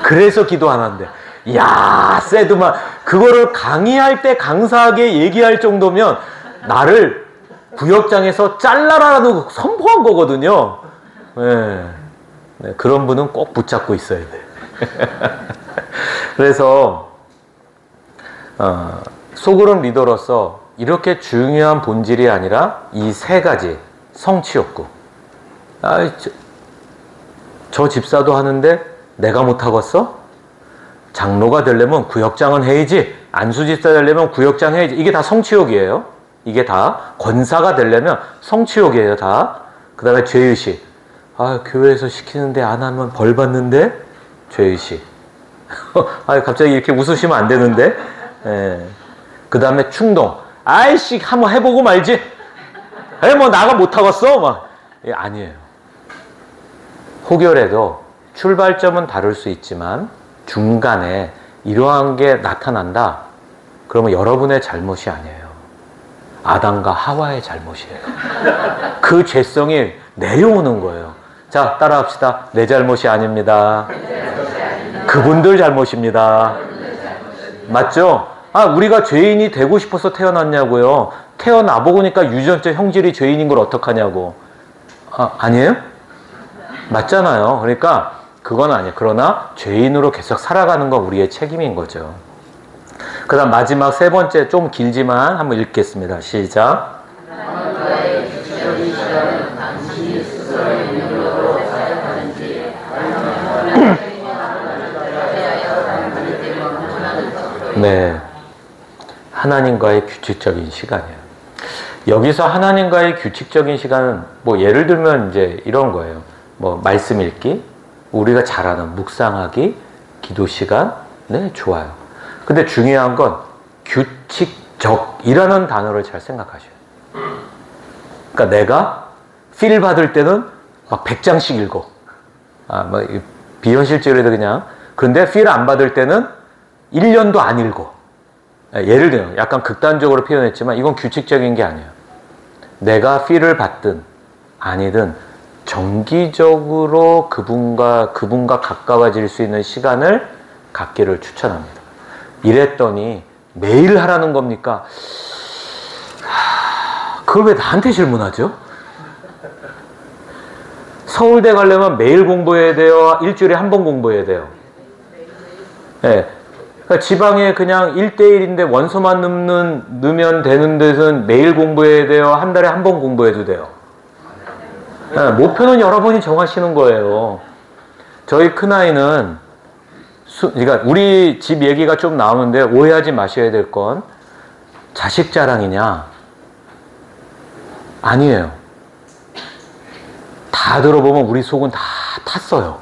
그래서 기도 안 한대. 이야, 세드만. 그거를 강의할 때 강사하게 얘기할 정도면 나를 구역장에서 잘라라라고 선포한 거거든요. 네. 네, 그런 분은 꼭 붙잡고 있어야 돼. 그래서 소그룹 리더로서 이렇게 중요한 본질이 아니라 이 세 가지 성취욕구. 저 집사도 하는데 내가 못하겠어? 장로가 되려면 구역장은 해야지. 안수집사 되려면 구역장 해야지. 이게 다 성취욕이에요. 이게 다 권사가 되려면 성취욕이에요. 다. 그 다음에 죄의식. 교회에서 시키는데 안 하면 벌 받는데? 죄의식. 갑자기 이렇게 웃으시면 안 되는데? 그 다음에 충동. 아이씨, 한번 해보고 말지. 뭐 나가 못하겠어? 막. 아니에요. 혹여라도 출발점은 다를 수 있지만 중간에 이러한 게 나타난다. 그러면 여러분의 잘못이 아니에요. 아담과 하와의 잘못이에요. 그 죄성이 내려오는 거예요. 자, 따라합시다. 내 잘못이 아닙니다. 그분들 잘못입니다. 맞죠? 우리가 죄인이 되고 싶어서 태어났냐고요. 태어나보니까 유전자 형질이 죄인인 걸 어떡하냐고. 아니에요? 맞잖아요. 그러니까 그건 아니에요. 그러나 죄인으로 계속 살아가는 건 우리의 책임인 거죠. 그 다음 마지막 세 번째, 좀 길지만 한번 읽겠습니다. 시작. 네, 하나님과의 규칙적인 시간이에요. 여기서 하나님과의 규칙적인 시간은 뭐 예를 들면 이제 이런 거예요. 뭐 말씀 읽기, 우리가 잘 아는 묵상하기, 기도 시간, 네, 좋아요. 근데 중요한 건 규칙적이라는 단어를 잘 생각하셔요. 그러니까 내가 필 받을 때는 막 100장씩 읽어. 뭐 비현실적으로 그냥. 그런데 필 안 받을 때는 1년도 안 읽어. 예를 들면 약간 극단적으로 표현했지만 이건 규칙적인 게 아니에요. 내가 필을 받든 아니든 정기적으로 그분과 가까워질 수 있는 시간을 갖기를 추천합니다. 이랬더니 매일 하라는 겁니까? 그걸 왜 나한테 질문하죠? 서울대 가려면 매일 공부해야 돼요? 일주일에 한 번 공부해야 돼요? 네. 그러니까 지방에 그냥 1대1인데 원서만 넣으면 되는 데서는 매일 공부해야 돼요? 한 달에 한 번 공부해도 돼요? 네. 목표는 여러분이 정하시는 거예요. 저희 큰아이는 그러니까 우리 집 얘기가 좀 나오는데 오해하지 마셔야 될 건 자식 자랑이냐? 아니에요. 다 들어보면 우리 속은 다 탔어요.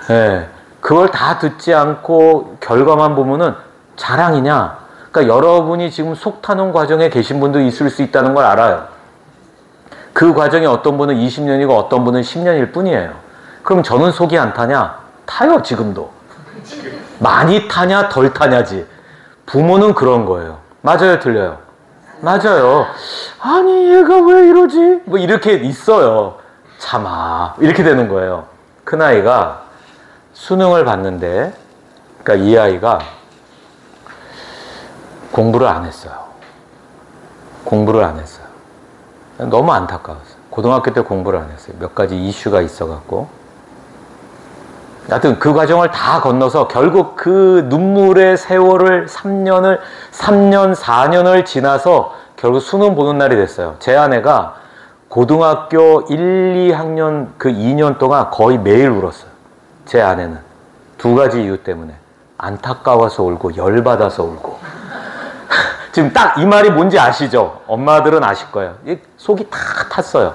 예. 그걸 다 듣지 않고 결과만 보면은 자랑이냐? 그러니까 여러분이 지금 속 타는 과정에 계신 분도 있을 수 있다는 걸 알아요. 그 과정이 어떤 분은 20년이고 어떤 분은 10년일 뿐이에요. 그럼 저는 속이 안 타냐? 타요, 지금도. 많이 타냐, 덜 타냐지. 부모는 그런 거예요. 맞아요, 틀려요? 맞아요. 아니, 얘가 왜 이러지? 뭐 이렇게 있어요. 참아. 이렇게 되는 거예요. 큰아이가 수능을 봤는데, 그러니까 이 아이가 공부를 안 했어요. 공부를 안 했어요. 너무 안타까웠어요. 고등학교 때 공부를 안 했어요. 몇 가지 이슈가 있어갖고. 하여튼 그 과정을 다 건너서 결국 그 눈물의 세월을 3년, 4년을 지나서 결국 수능 보는 날이 됐어요. 제 아내가 고등학교 1, 2학년 그 2년 동안 거의 매일 울었어요. 제 아내는. 두 가지 이유 때문에. 안타까워서 울고 열받아서 울고. 지금 딱 이 말이 뭔지 아시죠? 엄마들은 아실 거예요. 속이 다 탔어요.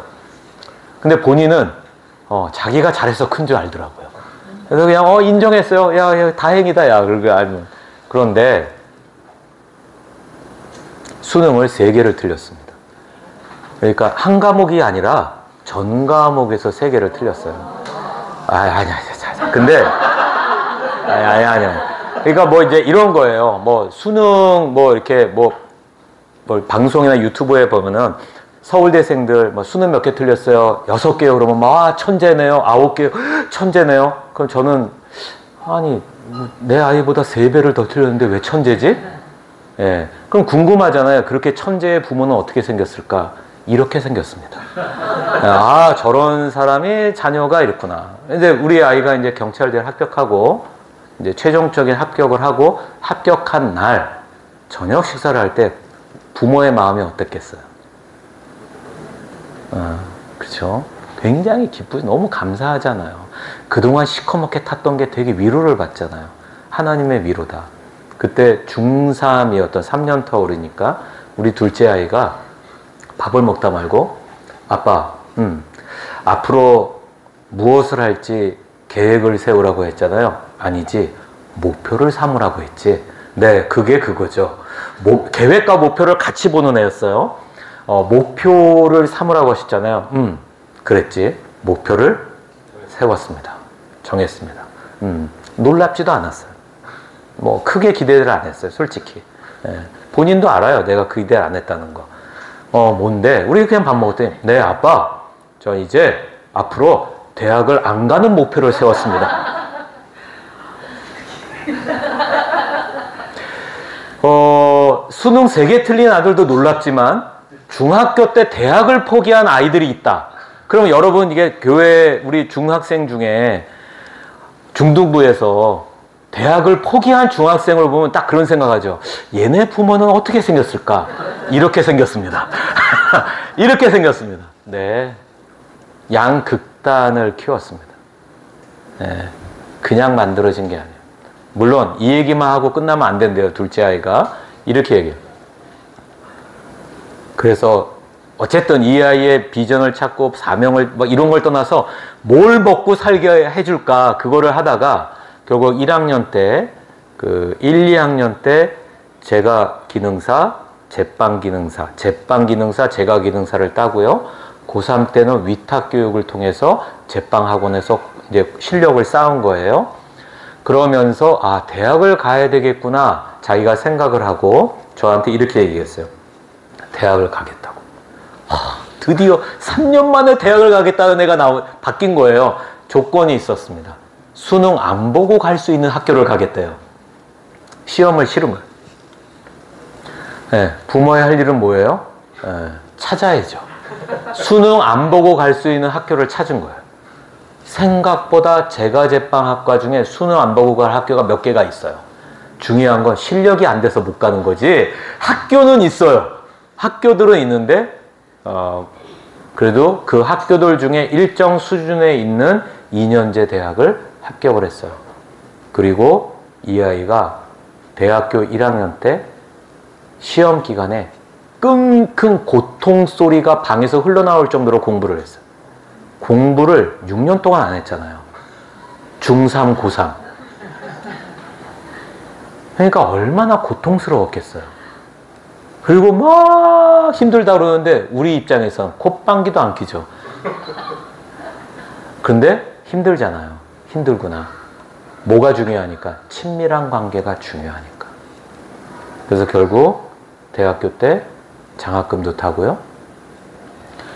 근데 본인은 자기가 잘해서 큰 줄 알더라고요. 그래서 그냥 인정했어요. 야 다행이다. 야 그러고 알면. 그런데 수능을 3개를 틀렸습니다. 그러니까 한 과목이 아니라 전 과목에서 3개를 틀렸어요. 아니. 근데 아니. 그러니까 뭐 이제 이런 거예요. 뭐 수능 뭐 이렇게 뭐 방송이나 유튜브에 보면은 서울대생들 뭐 수능 몇 개 틀렸어요? 6개요. 그러면 막 천재네요. 9개 천재네요. 그럼 저는 아니 내 아이보다 3배를 더 틀렸는데 왜 천재지? 예. 그럼 궁금하잖아요. 그렇게 천재의 부모는 어떻게 생겼을까? 이렇게 생겼습니다. 아, 저런 사람이 자녀가 이렇구나. 이제 우리 아이가 이제 경찰대를 합격하고 이제 최종적인 합격을 하고 합격한 날 저녁 식사를 할 때 부모의 마음이 어땠겠어요? 그렇죠? 굉장히 기쁘지, 너무 감사하잖아요. 그동안 시커멓게 탔던 게 되게 위로를 받잖아요. 하나님의 위로다. 그때 중3이었던 3년 터울이니까 우리 둘째 아이가 밥을 먹다 말고 아빠, 앞으로 무엇을 할지 계획을 세우라고 했잖아요. 아니지, 목표를 삼으라고 했지. 네, 그게 그거죠. 계획과 목표를 같이 보는 애였어요. 목표를 삼으라고 하셨잖아요. 그랬지. 목표를 세웠습니다. 정했습니다. 놀랍지도 않았어요. 뭐 크게 기대를 안 했어요, 솔직히. 예. 본인도 알아요, 내가 그 기대를 안 했다는 거. 뭔데? 우리 그냥 밥 먹을 때, 네 아빠, 저 이제 앞으로 대학을 안 가는 목표를 세웠습니다. 수능 3개 틀린 아들도 놀랍지만 중학교 때 대학을 포기한 아이들이 있다. 그럼 여러분, 이게 교회 우리 중학생 중에 중등부에서 대학을 포기한 중학생을 보면 딱 그런 생각하죠. 얘네 부모는 어떻게 생겼을까? 이렇게 생겼습니다. 이렇게 생겼습니다. 네, 양극단을 키웠습니다. 네, 그냥 만들어진 게 아니에요. 물론 이 얘기만 하고 끝나면 안 된대요. 둘째 아이가 이렇게 얘기해요. 그래서 어쨌든 이 아이의 비전을 찾고 사명을 뭐 이런 걸 떠나서 뭘 먹고 살게 해줄까, 그거를 하다가 결국 1학년 때, 1, 2학년 때 제가 기능사, 제빵 기능사, 제가 기능사를 따고요. 고3 때는 위탁 교육을 통해서 제빵 학원에서 이제 실력을 쌓은 거예요. 그러면서 대학을 가야 되겠구나 자기가 생각을 하고 저한테 이렇게 얘기했어요. 대학을 가겠다고. 드디어 3년 만에 대학을 가겠다는 애가 바뀐 거예요. 조건이 있었습니다. 수능 안 보고 갈 수 있는 학교를 가겠대요. 시험을 치른 거예요. 네, 부모의 할 일은 뭐예요? 찾아야죠. 수능 안 보고 갈 수 있는 학교를 찾은 거예요. 생각보다 제과제빵학과 중에 수능 안 보고 갈 학교가 몇 개가 있어요. 중요한 건 실력이 안 돼서 못 가는 거지 학교는 있어요. 학교들은 있는데 그래도 그 학교들 중에 일정 수준에 있는 2년제 대학을 합격을 했어요. 그리고 이 아이가 대학교 1학년 때 시험 기간에 끙끙 고통 소리가 방에서 흘러나올 정도로 공부를 했어요. 공부를 6년 동안 안 했잖아요. 중3, 고3. 그러니까 얼마나 고통스러웠겠어요. 그리고 막 힘들다 그러는데 우리 입장에선 콧방귀도 안 끼죠. 근데 힘들잖아요. 힘들구나. 뭐가 중요하니까? 친밀한 관계가 중요하니까. 그래서 결국 대학교 때 장학금도 타고요.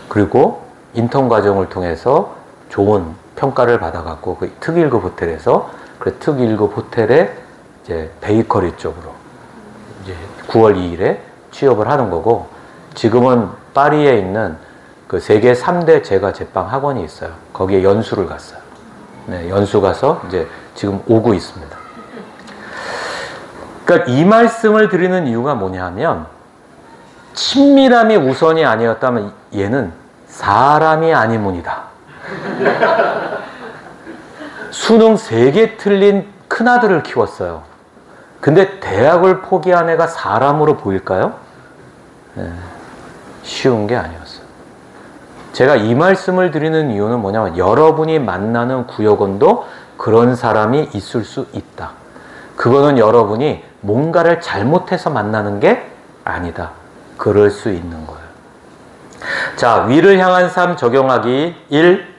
그리고 인턴 과정을 통해서 좋은 평가를 받아갖고 그 특 1급 호텔에서 그 특 1급 호텔에 이제 베이커리 쪽으로 이제 9월 2일에 취업을 하는 거고, 지금은 파리에 있는 그 세계 3대 제과 제빵 학원이 있어요. 거기에 연수를 갔어요. 네, 연수 가서 이제 지금 오고 있습니다. 그러니까 이 말씀을 드리는 이유가 뭐냐 하면, 친밀함이 우선이 아니었다면 얘는 사람이 아니문이다. 수능 3개 틀린 큰아들을 키웠어요. 근데 대학을 포기한 애가 사람으로 보일까요? 네, 쉬운 게 아니었어요. 제가 이 말씀을 드리는 이유는 뭐냐면, 여러분이 만나는 구역원도 그런 사람이 있을 수 있다. 그거는 여러분이 뭔가를 잘못해서 만나는 게 아니다. 그럴 수 있는 거예요. 자, 위를 향한 삶 적용하기 1.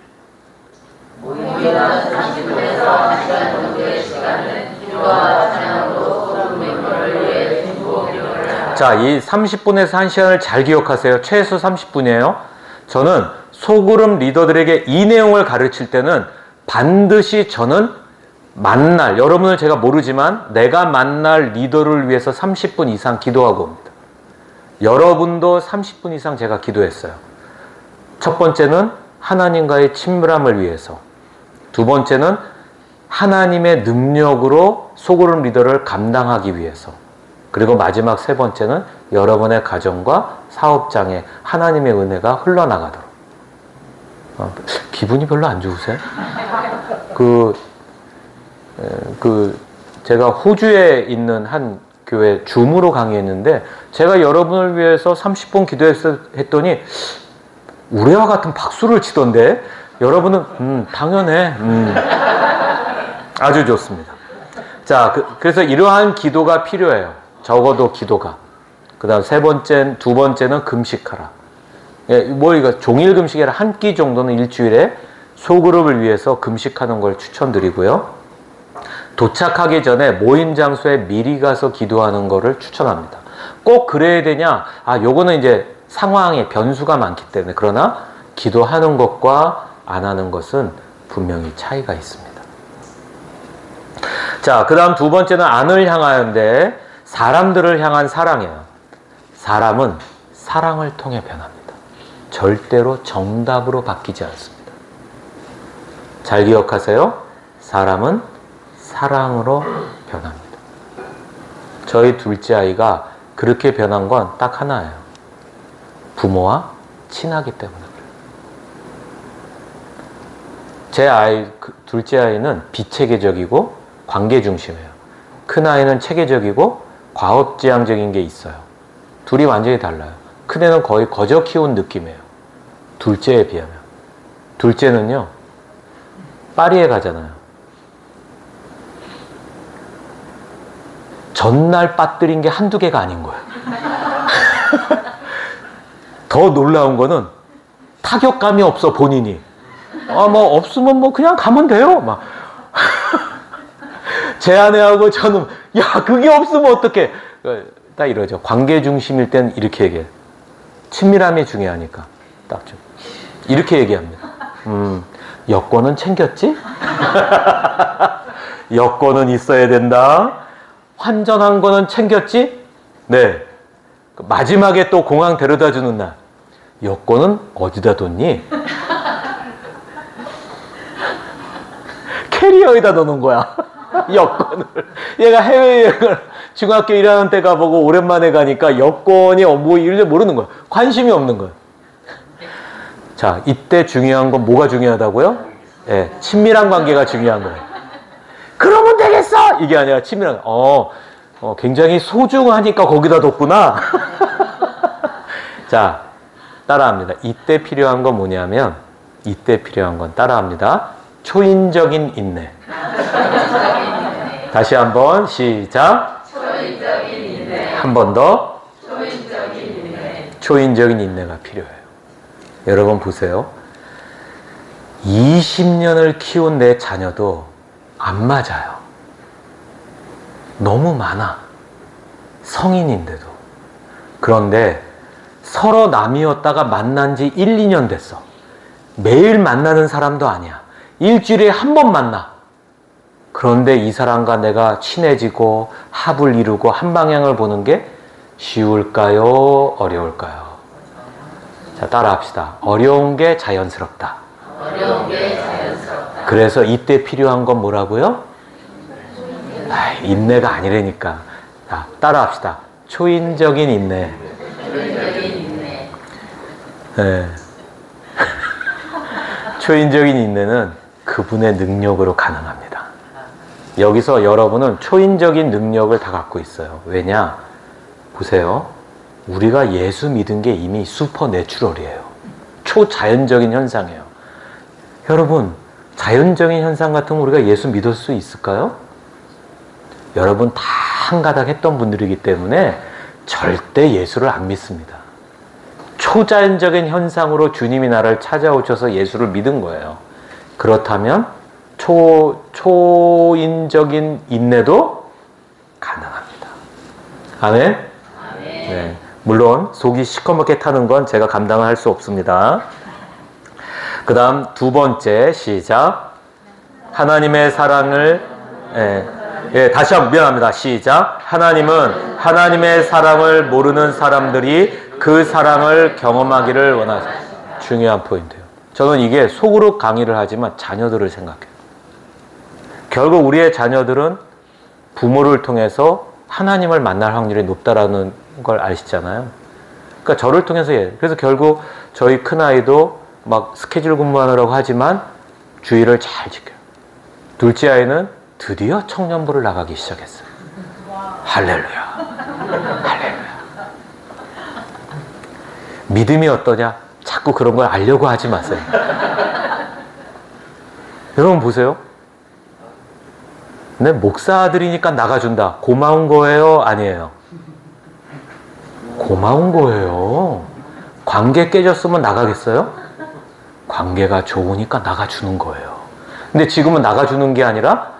모이는 30분에서 1시간 정도의 시간을 기도와 찬양으로 멤버를 위해 중보 기도를 하라. 자, 이 30분에서 1시간을 잘 기억하세요. 최소 30분이에요. 저는 소그룹 리더들에게 이 내용을 가르칠 때는 반드시 저는 만날, 여러분을 제가 모르지만 내가 만날 리더를 위해서 30분 이상 기도하고 옵니다. 여러분도 30분 이상 제가 기도했어요. 첫 번째는 하나님과의 친밀함을 위해서, 두 번째는 하나님의 능력으로 소그룹 리더를 감당하기 위해서, 그리고 마지막 세 번째는 여러분의 가정과 사업장에 하나님의 은혜가 흘러나가도록. 기분이 별로 안 좋으세요? 제가 호주에 있는 한 교회 줌으로 강의했는데, 제가 여러분을 위해서 30분 기도했더니 우레와 같은 박수를 치던데, 여러분은 당연해. 아주 좋습니다. 자, 그래서 이러한 기도가 필요해요. 적어도 기도가. 그 다음 두 번째는 금식하라. 이거 종일 금식이 아니라 한 끼 정도는 일주일에 소그룹을 위해서 금식하는 걸 추천드리고요. 도착하기 전에 모임 장소에 미리 가서 기도하는 거를 추천합니다. 꼭 그래야 되냐? 요거는 이제 상황에 변수가 많기 때문에. 그러나 기도하는 것과 안 하는 것은 분명히 차이가 있습니다. 자, 그 다음 두 번째는 안을 향하여인데, 사람들을 향한 사랑이에요. 사람은 사랑을 통해 변합니다. 절대로 정답으로 바뀌지 않습니다. 잘 기억하세요. 사람은 사랑으로 변합니다. 저희 둘째 아이가 그렇게 변한 건 딱 하나예요. 부모와 친하기 때문에 그래요. 제 둘째 아이는 비체계적이고 관계 중심이에요. 큰 아이는 체계적이고 과업지향적인 게 있어요. 둘이 완전히 달라요. 큰 애는 거의 거저 키운 느낌이에요. 둘째에 비하면. 둘째는요, 파리에 가잖아요. 전날 빠뜨린 게 한두 개가 아닌 거예요. 더 놀라운 거는 타격감이 없어, 본인이. 없으면 그냥 가면 돼요. 막. 제 아내하고 저는, 그게 없으면 어떡해. 딱 이러죠. 관계 중심일 땐 이렇게 얘기해요. 친밀함이 중요하니까. 딱 좀. 이렇게 얘기합니다. 여권은 챙겼지? 여권은 있어야 된다. 환전한 거는 챙겼지? 네. 마지막에 또 공항 데려다 주는 날. 여권은 어디다 뒀니? 캐리어에다 넣는 거야. 여권을. 얘가 해외여행을 중학교 1학년 때 가보고 오랜만에 가니까 여권이 뭐 이런지 모르는 거야. 관심이 없는 거야. 자, 이때 중요한 건 뭐가 중요하다고요? 예, 친밀한 관계가 중요한 거예요. 그러면 되겠어! 이게 아니라 친밀한, 굉장히 소중하니까 거기다 뒀구나. 자, 따라합니다. 이때 필요한 건 뭐냐면, 이때 필요한 건 따라합니다. 초인적인 인내. 다시 한번 시작. 초인적인 인내. 한 번 더. 초인적인 인내. 초인적인 인내가 필요해요. 여러분 보세요. 20년을 키운 내 자녀도 안 맞아요. 너무 많아. 성인인데도. 그런데 서로 남이었다가 만난 지 1, 2년 됐어. 매일 만나는 사람도 아니야. 일주일에 한 번 만나. 그런데 이 사람과 내가 친해지고 합을 이루고 한 방향을 보는 게 쉬울까요? 어려울까요? 자, 따라합시다. 어려운 게 자연스럽다. 어려운 게 자연스럽다. 그래서 이때 필요한 건 뭐라고요? 인내가 아니라니까. 자, 따라합시다. 초인적인 인내. 초인적인 인내. 네. 초인적인 인내는 그분의 능력으로 가능합니다. 여기서 여러분은 초인적인 능력을 다 갖고 있어요. 왜냐? 보세요. 우리가 예수 믿은 게 이미 슈퍼내추럴이에요. 초자연적인 현상이에요. 여러분, 자연적인 현상 같으면 우리가 예수 믿을 수 있을까요? 여러분 다 한가닥 했던 분들이기 때문에 절대 예수를 안 믿습니다. 초자연적인 현상으로 주님이 나를 찾아오셔서 예수를 믿은 거예요. 그렇다면 초인적인 인내도 가능합니다. 아멘? 네. 물론 속이 시커멓게 타는 건 제가 감당을 할 수 없습니다. 그 다음 두 번째 시작. 하나님의 사랑을 다시 한번 미안합니다. 시작. 하나님은 하나님의 사랑을 모르는 사람들이 그 사랑을 경험하기를 원하죠. 중요한 포인트예요. 저는 이게 속으로 강의를 하지만 자녀들을 생각해요. 결국 우리의 자녀들은 부모를 통해서 하나님을 만날 확률이 높다라는 걸 아시잖아요. 그러니까 저를 통해서 그래서 결국 저희 큰아이도 막 스케줄 근무하느라고 하지만 주의를 잘 지켜요. 둘째 아이는 드디어 청년부를 나가기 시작했어요. 할렐루야. 할렐루야. 믿음이 어떠냐? 자꾸 그런 걸 알려고 하지 마세요. 여러분 보세요. 내 목사 아들이니까 나가준다. 고마운 거예요? 아니에요? 고마운 거예요. 관계 깨졌으면 나가겠어요? 관계가 좋으니까 나가주는 거예요. 근데 지금은 나가주는 게 아니라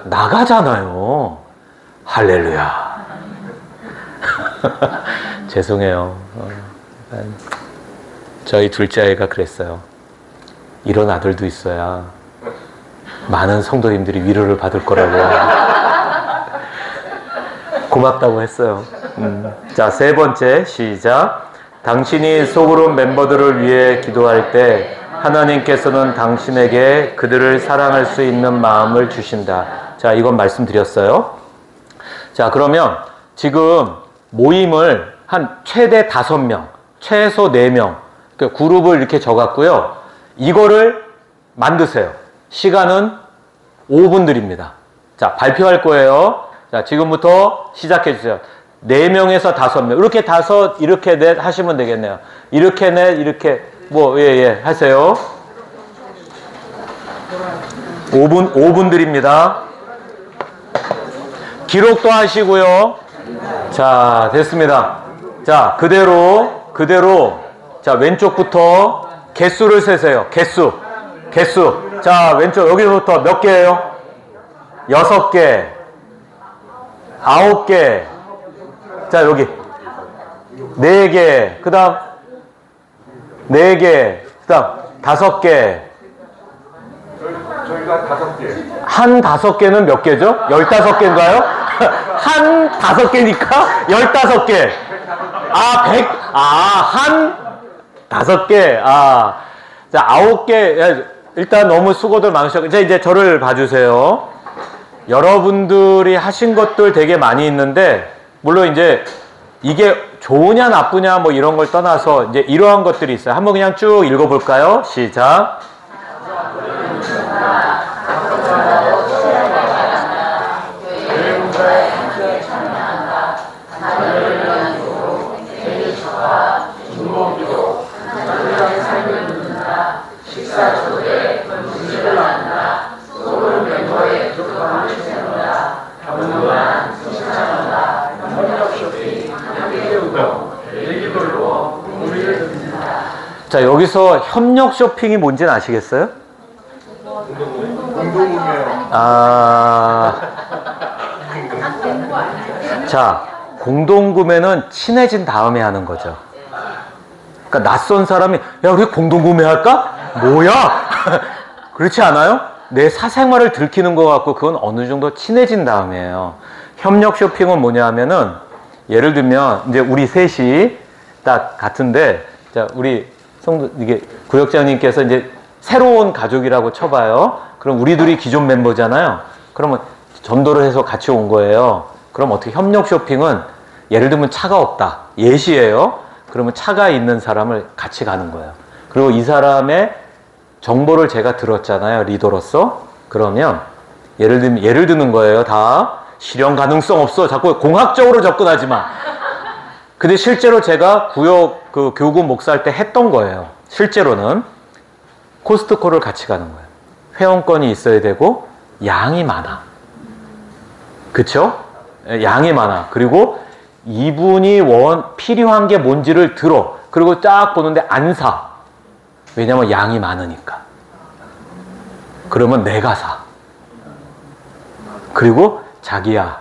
나가잖아요. 할렐루야. 죄송해요. 저희 둘째 아이가 그랬어요. 이런 아들도 있어야 많은 성도님들이 위로를 받을 거라고. 고맙다고 했어요. 자, 세 번째 시작. 당신이 속으로 멤버들을 위해 기도할 때 하나님께서는 당신에게 그들을 사랑할 수 있는 마음을 주신다. 자, 이건 말씀드렸어요. 자, 그러면 지금 모임을 한 최대 5명, 최소 4명, 그룹을 이렇게 적었고요. 이거를 만드세요. 시간은 5분 드립니다. 자, 발표할 거예요. 자, 지금부터 시작해 주세요. 4명에서 5명. 이렇게 5, 이렇게 넷 하시면 되겠네요. 이렇게 넷, 이렇게, 하세요. 5분 드립니다. 기록도 하시고요. 자, 됐습니다. 자, 그대로, 자, 왼쪽부터 개수를 세세요. 개수. 자, 왼쪽, 여기서부터 몇 개예요? 6개. 9개. 자, 여기. 4개. 그 다음, 4개. 그 다음, 5개. 저희가 5개. 한 5개는 몇 개죠? 15개인가요? 한 5개니까 15개. 5개. 자, 9개. 일단 너무 수고들 많으셨고, 이제 저를 봐주세요. 여러분들이 하신 것들 되게 많이 있는데, 물론 이제 이게 좋으냐 나쁘냐 뭐 이런 걸 떠나서 이제 이러한 것들이 있어요. 한번 그냥 쭉 읽어볼까요? 시작. 자, 여기서 협력 쇼핑이 뭔지는 아시겠어요? 자, 공동구매는 친해진 다음에 하는 거죠. 그러니까 낯선 사람이 야, 우리 공동구매할까? 뭐야? 그렇지 않아요? 내 사생활을 들키는 것 같고 그건 어느 정도 친해진 다음이에요. 협력 쇼핑은 뭐냐 하면은 예를 들면 이제 우리 셋이 딱 같은데 자, 우리 이게 구역장님께서 이제 새로운 가족이라고 쳐봐요. 그럼 우리 둘이 기존 멤버잖아요. 그러면 전도를 해서 같이 온 거예요. 그럼 어떻게 협력 쇼핑은 예를 들면 차가 없다. 예시예요. 그러면 차가 있는 사람을 같이 가는 거예요. 그리고 이 사람의 정보를 제가 들었잖아요. 리더로서. 그러면 예를 드는 거예요. 다 실현 가능성 없어. 자꾸 공학적으로 접근하지 마. 근데 실제로 제가 구역 그 교구 목사할 때 했던 거예요. 실제로는 코스트코를 같이 가는 거예요. 회원권이 있어야 되고 양이 많아. 그쵸? 양이 많아. 그리고 이분이 필요한 게 뭔지를 들어. 그리고 딱 보는데 안 사. 왜냐면 양이 많으니까. 그러면 내가 사. 그리고 자기야,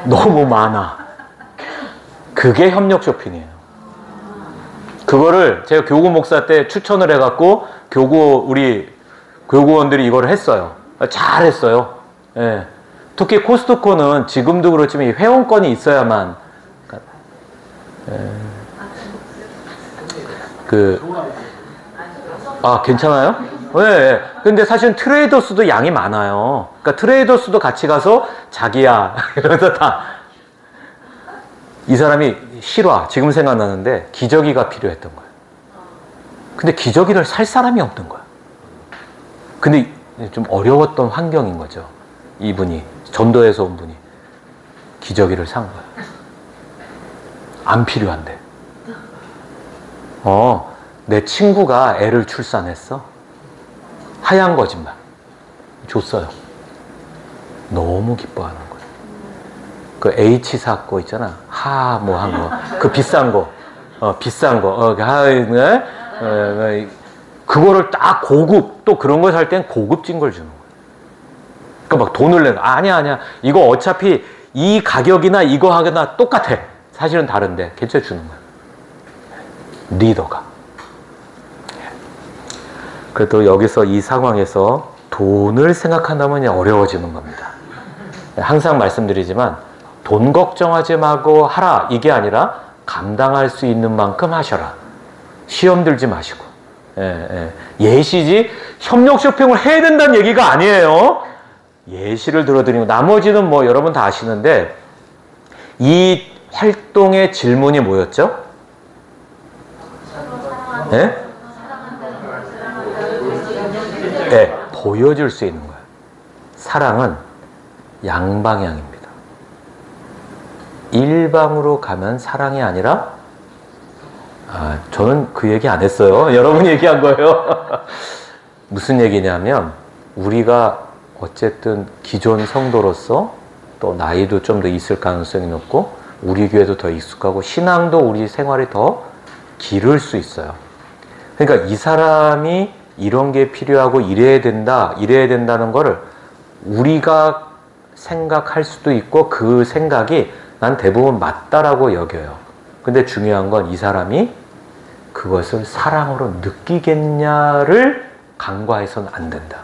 너무 많아. 그게 협력 쇼핑이에요. 그거를 제가 교구 목사 때 추천을 해갖고 우리 교구원들이 이걸 했어요. 잘했어요. 예. 특히 코스트코는 지금도 그렇지만 회원권이 있어야만 괜찮아요? 네. 근데 사실 트레이더스도 양이 많아요. 그러니까 트레이더스도 같이 가서 자기야 이러면서 이 사람이 실화 지금 생각나는데 기저귀가 필요했던 거예요. 근데 기저귀를 살 사람이 없는 거야. 근데 좀 어려웠던 환경인 거죠. 이분이 전도에서 온 분이 기저귀를 산 거야. 안 필요한데. 내 친구가 애를 출산했어. 하얀 거짓말. 줬어요. 너무 기뻐하는 거야. 그 H 샀고 있잖아. 뭐 한 거. 그 비싼 거. 비싼 거. 그거를 딱 고급, 또 그런 거 살 땐 고급진 걸 주는 거야. 그러니까 막 돈을 내는 아니야. 이거 어차피 이 가격이나 이거 하거나 똑같아. 사실은 다른데 괜찮아 주는 거야. 리더가. 그래도 여기서 이 상황에서 돈을 생각한다면 어려워지는 겁니다. 항상 말씀드리지만 돈 걱정하지 말고 하라 이게 아니라 감당할 수 있는 만큼 하셔라. 시험 들지 마시고. 예시지 협력 쇼핑을 해야 된다는 얘기가 아니에요. 예시를 들어드리고 나머지는 뭐 여러분 다 아시는데 이 활동의 질문이 뭐였죠? 보여줄 수 있는 거예요. 사랑은 양방향입니다. 일방으로 가면 사랑이 아니라 저는 그 얘기 안 했어요. 여러분이 얘기한 거예요. 무슨 얘기냐면 우리가 어쨌든 기존 성도로서 또 나이도 좀 더 있을 가능성이 높고 우리 교회도 더 익숙하고 신앙도 우리 생활이 더 기를 수 있어요. 그러니까 이 사람이 이런 게 필요하고 이래야 된다는 거를 우리가 생각할 수도 있고 그 생각이 난 대부분 맞다라고 여겨요. 근데 중요한 건 이 사람이 그것을 사랑으로 느끼겠냐를 간과해서는 안 된다.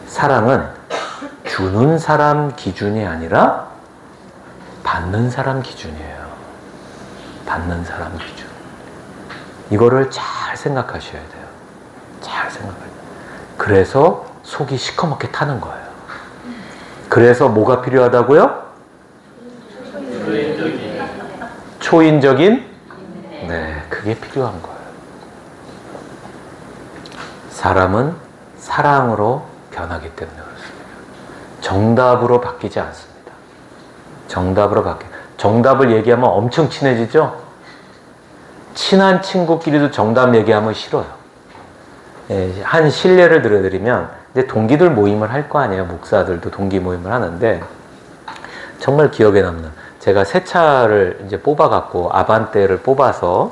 사랑은 주는 사람 기준이 아니라 받는 사람 기준이에요. 받는 사람 기준. 이거를 잘 생각하셔야 돼요. 잘 생각해야 돼요. 그래서 속이 시커멓게 타는 거예요. 그래서 뭐가 필요하다고요? 초인적인? 네, 그게 필요한 거예요. 사람은 사랑으로 변하기 때문에 그렇습니다. 정답으로 바뀌지 않습니다. 정답을 얘기하면 엄청 친해지죠? 친한 친구끼리도 정답 얘기하면 싫어요. 예, 한 실례를 들어드리면, 이제 동기들 모임을 할 거 아니에요. 목사들도 동기 모임을 하는데, 정말 기억에 남는, 제가 새 차를 이제 뽑아갖고, 아반떼를 뽑아서,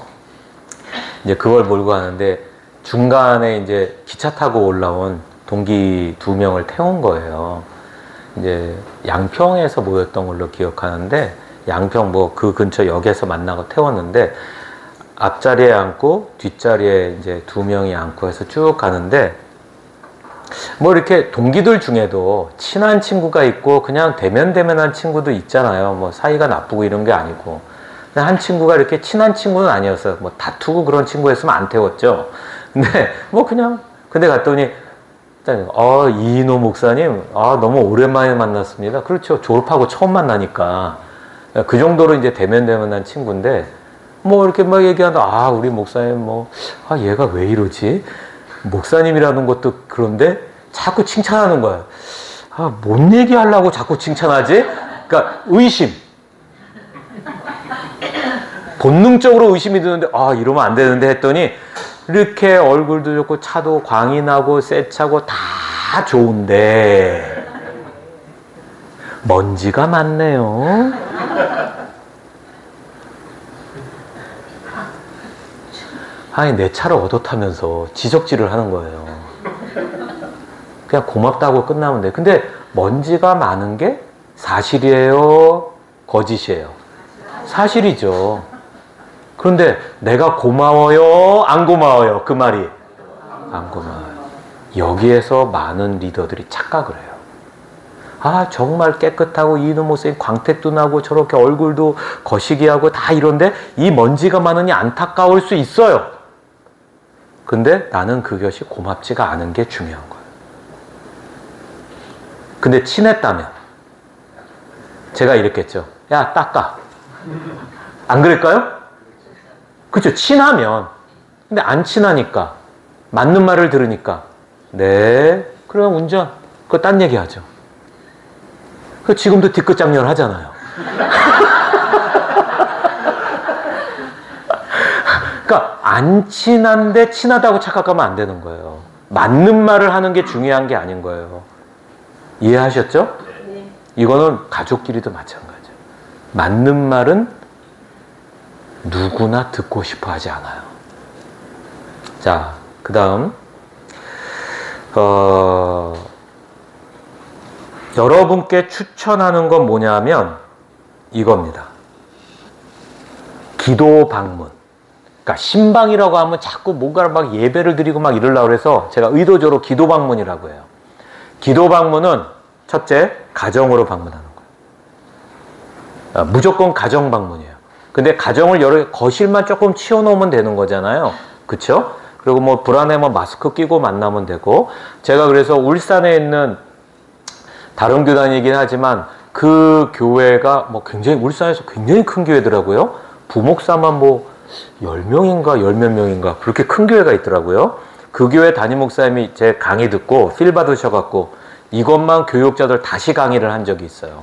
이제 그걸 몰고 가는데, 중간에 이제 기차 타고 올라온 동기 2명을 태운 거예요. 이제 양평에서 모였던 걸로 기억하는데, 양평 뭐 그 근처 역에서 만나고 태웠는데, 앞자리에 앉고 뒷자리에 이제 2명이 앉고 해서 쭉 가는데, 뭐 이렇게 동기들 중에도 친한 친구가 있고 그냥 대면대면한 친구도 있잖아요. 뭐 사이가 나쁘고 이런 게 아니고. 한 친구가 이렇게 친한 친구는 아니었어요. 뭐 다투고 그런 친구였으면 안 태웠죠. 근데 뭐 그냥, 근데 갔더니 이인호 목사님, 너무 오랜만에 만났습니다. 그렇죠. 졸업하고 처음 만나니까. 그 정도로 이제 대면대면한 친구인데, 뭐 이렇게 막 얘기하다, 우리 목사님 얘가 왜 이러지? 목사님이라는 것도 그런데 자꾸 칭찬하는 거예요. 뭔 얘기하려고 자꾸 칭찬하지? 그러니까 의심. 본능적으로 의심이 드는데, 이러면 안 되는데 했더니, 이렇게 얼굴도 좋고 차도 광이 나고 새 차고 다 좋은데 먼지가 많네요. 아니, 내 차를 얻어 타면서 지적질을 하는 거예요. 그냥 고맙다고 끝나면 돼. 근데 먼지가 많은 게 사실이에요? 거짓이에요? 사실이죠. 그런데 내가 고마워요? 안 고마워요? 그 말이 안 고마워요. 여기에서 많은 리더들이 착각을 해요. 정말 깨끗하고 이놈 모습이 광택도 나고 저렇게 얼굴도 거시기하고 다 이런데 이 먼지가 많으니 안타까울 수 있어요. 근데 나는 그것이 고맙지가 않은 게 중요한 거예요. 근데 친했다면 제가 이랬겠죠. 야, 닦아. 안 그럴까요? 그렇죠. 친하면. 근데 안 친하니까, 맞는 말을 들으니까, 네, 그럼 운전. 그거 딴 얘기 하죠. 지금도 뒷끝장렬 하잖아요. 그러니까 안 친한데 친하다고 착각하면 안 되는 거예요. 맞는 말을 하는 게 중요한 게 아닌 거예요. 이해하셨죠? 네. 이거는 가족끼리도 마찬가지예요. 맞는 말은 누구나 듣고 싶어 하지 않아요. 자, 그 다음 여러분께 추천하는 건 뭐냐면 이겁니다. 기도 방문. 그러니까 신방이라고 하면 자꾸 뭔가를 막 예배를 드리고 막 이러려고 그래서 제가 의도적으로 기도 방문이라고 해요. 기도 방문은 첫째, 가정으로 방문하는 거예요. 무조건 가정 방문이에요. 근데 가정을 거실만 조금 치워놓으면 되는 거잖아요. 그쵸? 그리고 뭐 불안해면 마스크 끼고 만나면 되고, 제가 그래서 울산에 있는 다른 교단이긴 하지만 그 교회가 뭐 굉장히, 울산에서 굉장히 큰 교회더라고요. 부목사만 뭐 10명인가 10몇 명인가 그렇게 큰 교회가 있더라고요. 그 교회 담임 목사님이 제 강의 듣고 필 받으셔갖고 이것만 교육자들 다시 강의를 한 적이 있어요.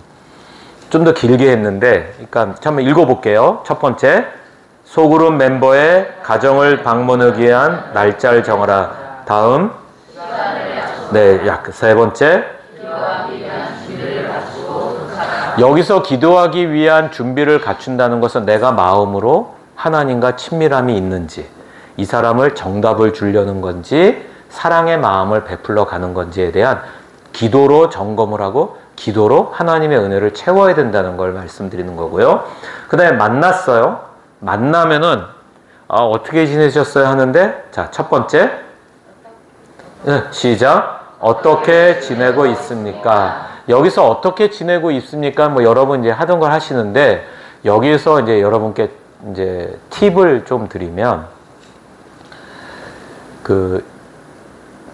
좀 더 길게 했는데, 그러니까 한번 읽어볼게요. 첫 번째, 소그룹 멤버의 가정을 방문하기 위한 날짜를 정하라. 다음, 네, 세 번째, 여기서 기도하기 위한 준비를 갖춘다는 것은 내가 마음으로 하나님과 친밀함이 있는지, 이 사람을 정답을 주려는 건지, 사랑의 마음을 베풀러 가는 건지에 대한 기도로 점검을 하고 기도로 하나님의 은혜를 채워야 된다는 걸 말씀드리는 거고요. 그 다음에 만났어요. 만나면은 어떻게 지내셨어요 하는데, 자, 첫 번째, 네, 시작. 어떻게 지내고 있습니까? 여기서 어떻게 지내고 있습니까? 뭐 여러분 이제 하던 걸 하시는데, 여기서 이제 여러분께 이제 팁을 좀 드리면, 그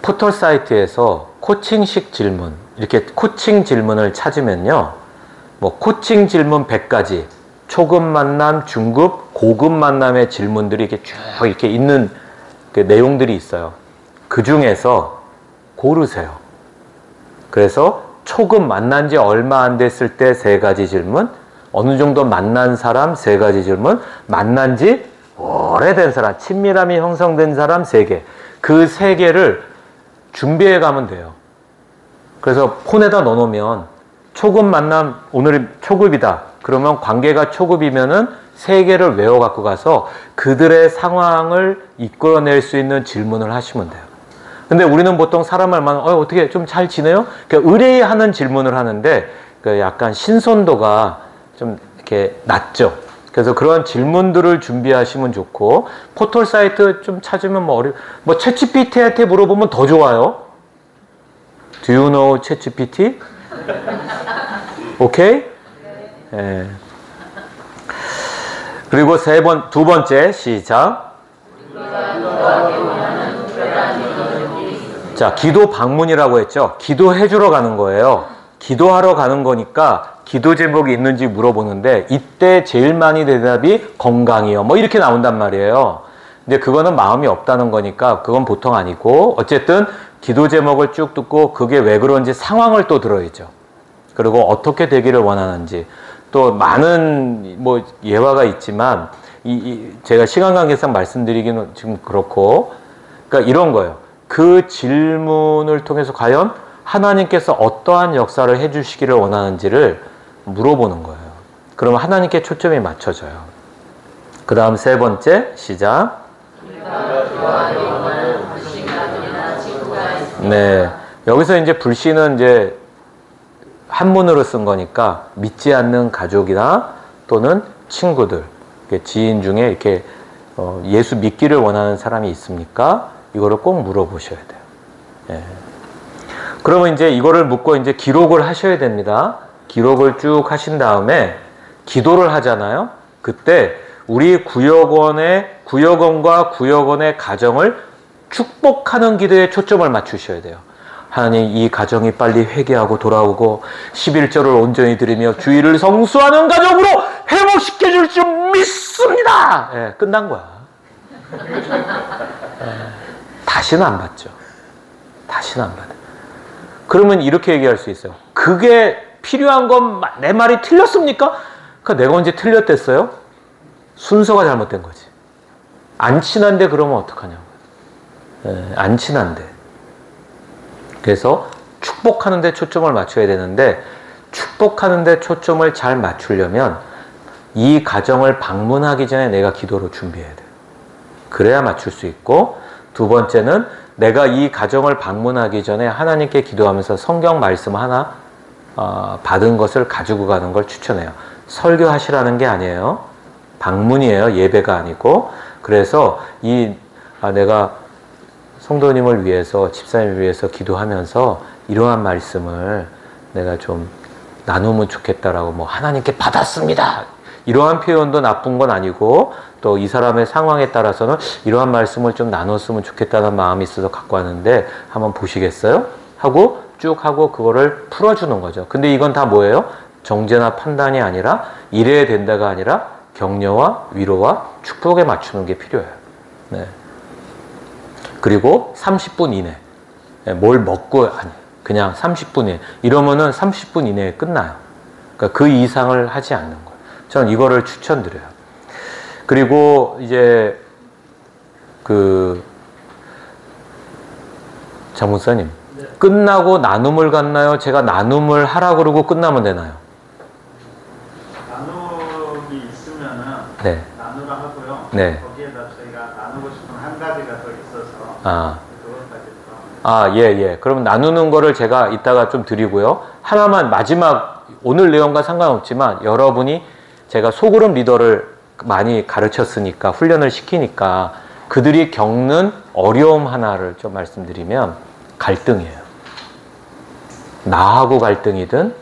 포털 사이트에서 코칭식 질문, 이렇게 코칭 질문을 찾으면요. 뭐 코칭 질문 100가지, 초급 만남, 중급, 고급 만남의 질문들이 이렇게 쭉 이렇게 있는 그 내용들이 있어요. 그 중에서 고르세요. 그래서 초급 만난 지 얼마 안 됐을 때 3가지 질문, 어느 정도 만난 사람 3가지 질문, 만난 지 오래된 사람, 친밀함이 형성된 사람 3개. 그 3개를 준비해 가면 돼요. 그래서 폰에다 넣어놓으면 초급 만남, 오늘이 초급이다. 그러면 관계가 초급이면은 3개를 외워 갖고 가서 그들의 상황을 이끌어낼 수 있는 질문을 하시면 돼요. 근데 우리는 보통 사람을 만나면 어떻게 좀 잘 지내요? 그러니까 의뢰하는 질문을 하는데 약간 신선도가 좀 이렇게 낮죠. 그래서 그런 질문들을 준비하시면 좋고, 포털 사이트 좀 찾으면 뭐 챗GPT한테 물어보면 더 좋아요. Do you know 챗GPT? 오케이? 예. 그리고 두 번째 시작. 자, 기도 방문이라고 했죠. 기도해 주러 가는 거예요. 기도하러 가는 거니까 기도 제목이 있는지 물어보는데, 이때 제일 많이 대답이 건강이요. 뭐 이렇게 나온단 말이에요. 근데 그거는 마음이 없다는 거니까 그건 보통 아니고, 어쨌든 기도 제목을 쭉 듣고 그게 왜 그런지 상황을 또 들어야죠. 그리고 어떻게 되기를 원하는지, 또 많은 뭐 예화가 있지만 제가 시간 관계상 말씀드리기는 지금 그렇고, 그러니까 이런 거예요. 그 질문을 통해서 과연 하나님께서 어떠한 역사를 해주시기를 원하는지를 물어보는 거예요. 그러면 하나님께 초점이 맞춰져요. 그 다음 3번째 시작. 네, 여기서 이제 불신은 이제 한문으로 쓴 거니까 믿지 않는 가족이나 또는 친구들, 지인 중에 이렇게 예수 믿기를 원하는 사람이 있습니까? 이거를 꼭 물어보셔야 돼요. 예. 그러면 이제 이거를 묻고 이제 기록을 하셔야 됩니다. 기록을 쭉 하신 다음에 기도를 하잖아요. 그때 우리 구역원과 구역원의 가정을 축복하는 기도에 초점을 맞추셔야 돼요. 하나님, 이 가정이 빨리 회개하고 돌아오고 11절을 온전히 드리며 주의를 성수하는 가정으로 회복시켜 줄 줄 믿습니다. 예, 끝난 거야. 다시는 안 받죠. 다시는 안 받아요. 그러면 이렇게 얘기할 수 있어요. 그게 필요한 건 내 말이 틀렸습니까? 그러니까 내가 언제 틀렸댔어요? 순서가 잘못된 거지. 안 친한데 그러면 어떡하냐고. 안 친한데. 그래서 축복하는 데 초점을 맞춰야 되는데, 축복하는 데 초점을 잘 맞추려면 이 가정을 방문하기 전에 내가 기도로 준비해야 돼요. 그래야 맞출 수 있고, 두 번째는 내가 이 가정을 방문하기 전에 하나님께 기도하면서 성경 말씀 하나 받은 것을 가지고 가는 걸 추천해요. 설교하시라는 게 아니에요. 방문이에요. 예배가 아니고. 그래서 내가 성도님을 위해서, 집사님을 위해서 기도하면서 이러한 말씀을 내가 좀 나누면 좋겠다라고, 뭐 하나님께 받았습니다, 이러한 표현도 나쁜 건 아니고, 또 이 사람의 상황에 따라서는 이러한 말씀을 좀 나눴으면 좋겠다는 마음이 있어서 갖고 왔는데 한번 보시겠어요? 하고 쭉 하고 그거를 풀어주는 거죠. 근데 이건 다 뭐예요? 정죄나 판단이 아니라, 이래야 된다가 아니라 격려와 위로와 축복에 맞추는 게 필요해요. 네. 그리고 30분 이내. 뭘 먹고, 아니, 그냥 30분 이내. 이러면은 30분 이내에 끝나요. 그러니까 그 이상을 하지 않는 거예요. 저는 이거를 추천드려요. 그리고 이제 장문사님, 네. 끝나고 나눔을 갔나요? 제가 나눔을 하라 그러고 끝나면 되나요? 나눔이 있으면은 네. 나누라 하고요. 네. 거기에다 저희가 나누고 싶은 한 가지가 더 있어서 그것까지 예. 그러면 나누는 거를 제가 이따가 좀 드리고요. 하나만 마지막, 오늘 내용과 상관없지만 여러분이, 제가 소그룹 리더를 많이 가르쳤으니까, 훈련을 시키니까 그들이 겪는 어려움 하나를 좀 말씀드리면, 갈등이에요. 나하고 갈등이든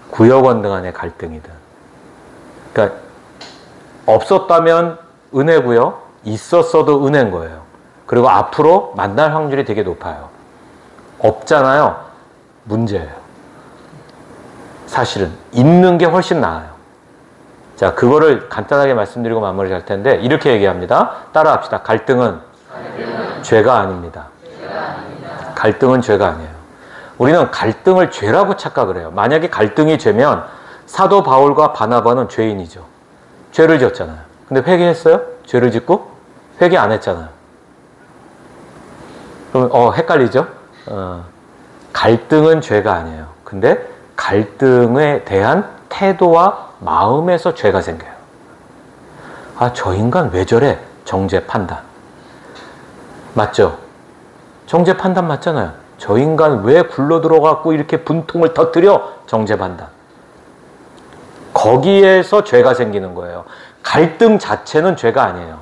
구역원 등 간의 갈등이든. 그러니까 없었다면 은혜고요, 있었어도 은혜인 거예요. 그리고 앞으로 만날 확률이 되게 높아요. 없잖아요. 문제예요. 사실은 있는 게 훨씬 나아요. 자, 그거를 간단하게 말씀드리고 마무리할 텐데 이렇게 얘기합니다. 따라합시다. 갈등은 죄가 아닙니다. 갈등은 죄가 아니에요. 우리는 갈등을 죄라고 착각을 해요. 만약에 갈등이 죄면 사도 바울과 바나바는 죄인이죠. 죄를 지었잖아요. 근데 회개했어요? 죄를 짓고? 회개 안 했잖아요. 그럼 헷갈리죠? 갈등은 죄가 아니에요. 근데 갈등에 대한 태도와 마음에서 죄가 생겨요. 아, 저 인간 왜 저래? 정죄 판단. 맞죠? 정죄 판단 맞잖아요. 저 인간 왜 굴러 들어가고 이렇게 분통을 터뜨려? 정죄 판단. 거기에서 죄가 생기는 거예요. 갈등 자체는 죄가 아니에요.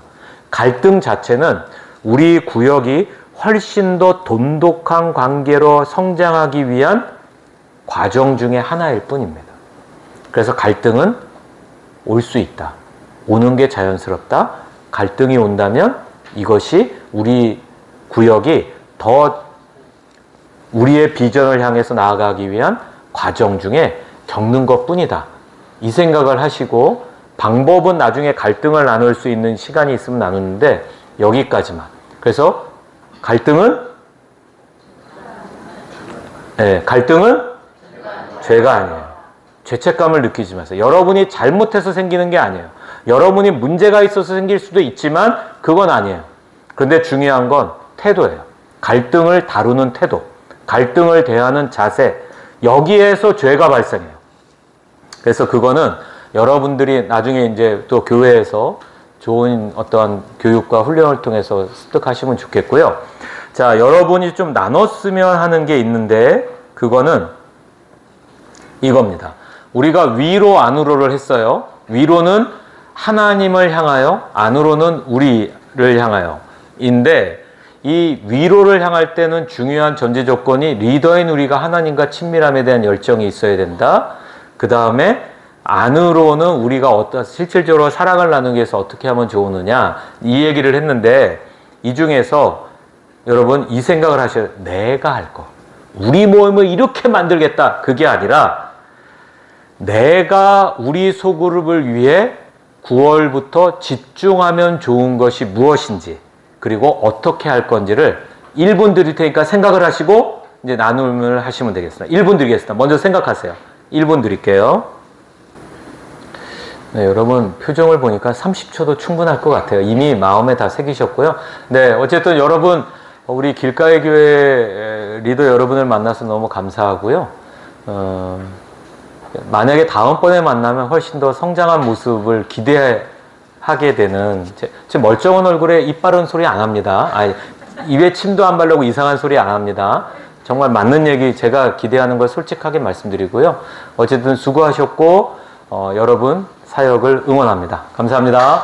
갈등 자체는 우리 구역이 훨씬 더 돈독한 관계로 성장하기 위한 과정 중에 하나일 뿐입니다. 그래서 갈등은 올 수 있다. 오는 게 자연스럽다. 갈등이 온다면 이것이 우리 구역이 더 우리의 비전을 향해서 나아가기 위한 과정 중에 겪는 것뿐이다. 이 생각을 하시고 방법은 나중에 갈등을 나눌 수 있는 시간이 있으면 나누는데 여기까지만. 그래서 갈등은 죄가 아니에요. 죄책감을 느끼지 마세요. 여러분이 잘못해서 생기는 게 아니에요. 여러분이 문제가 있어서 생길 수도 있지만 그건 아니에요. 그런데 중요한 건 태도예요. 갈등을 다루는 태도, 갈등을 대하는 자세, 여기에서 죄가 발생해요. 그래서 그거는 여러분들이 나중에 이제 또 교회에서 좋은 어떠한 교육과 훈련을 통해서 습득하시면 좋겠고요. 자, 여러분이 좀 나눴으면 하는 게 있는데 그거는 이겁니다. 우리가 위로 안으로를 했어요. 위로는 하나님을 향하여, 안으로는 우리를 향하여 인데 이 위로를 향할 때는 중요한 전제 조건이 리더인 우리가 하나님과 친밀함에 대한 열정이 있어야 된다. 그 다음에 안으로는 우리가 실질적으로 사랑을 나누기 위해서 어떻게 하면 좋으느냐 이 얘기를 했는데 이 중에서 여러분 이 생각을 하셔야 돼요. 내가 할 거. 우리 모임을 이렇게 만들겠다. 그게 아니라 내가 우리 소그룹을 위해 9월부터 집중하면 좋은 것이 무엇인지 그리고 어떻게 할 건지를 1분 드릴 테니까 생각을 하시고 이제 나눔을 하시면 되겠습니다. 1분 드리겠습니다. 먼저 생각하세요. 1분 드릴게요. 네, 여러분 표정을 보니까 30초도 충분할 것 같아요. 이미 마음에 다 새기셨고요. 네, 어쨌든 여러분 우리 길가의 교회 리더 여러분을 만나서 너무 감사하고요. 만약에 다음번에 만나면 훨씬 더 성장한 모습을 기대하게 되는 제 멀쩡한 얼굴에 입 바른 소리 안 합니다. 입에 침도 안 바르고 이상한 소리 안 합니다. 정말 맞는 얘기 제가 기대하는 걸 솔직하게 말씀드리고요. 어쨌든 수고하셨고 여러분 사역을 응원합니다. 감사합니다.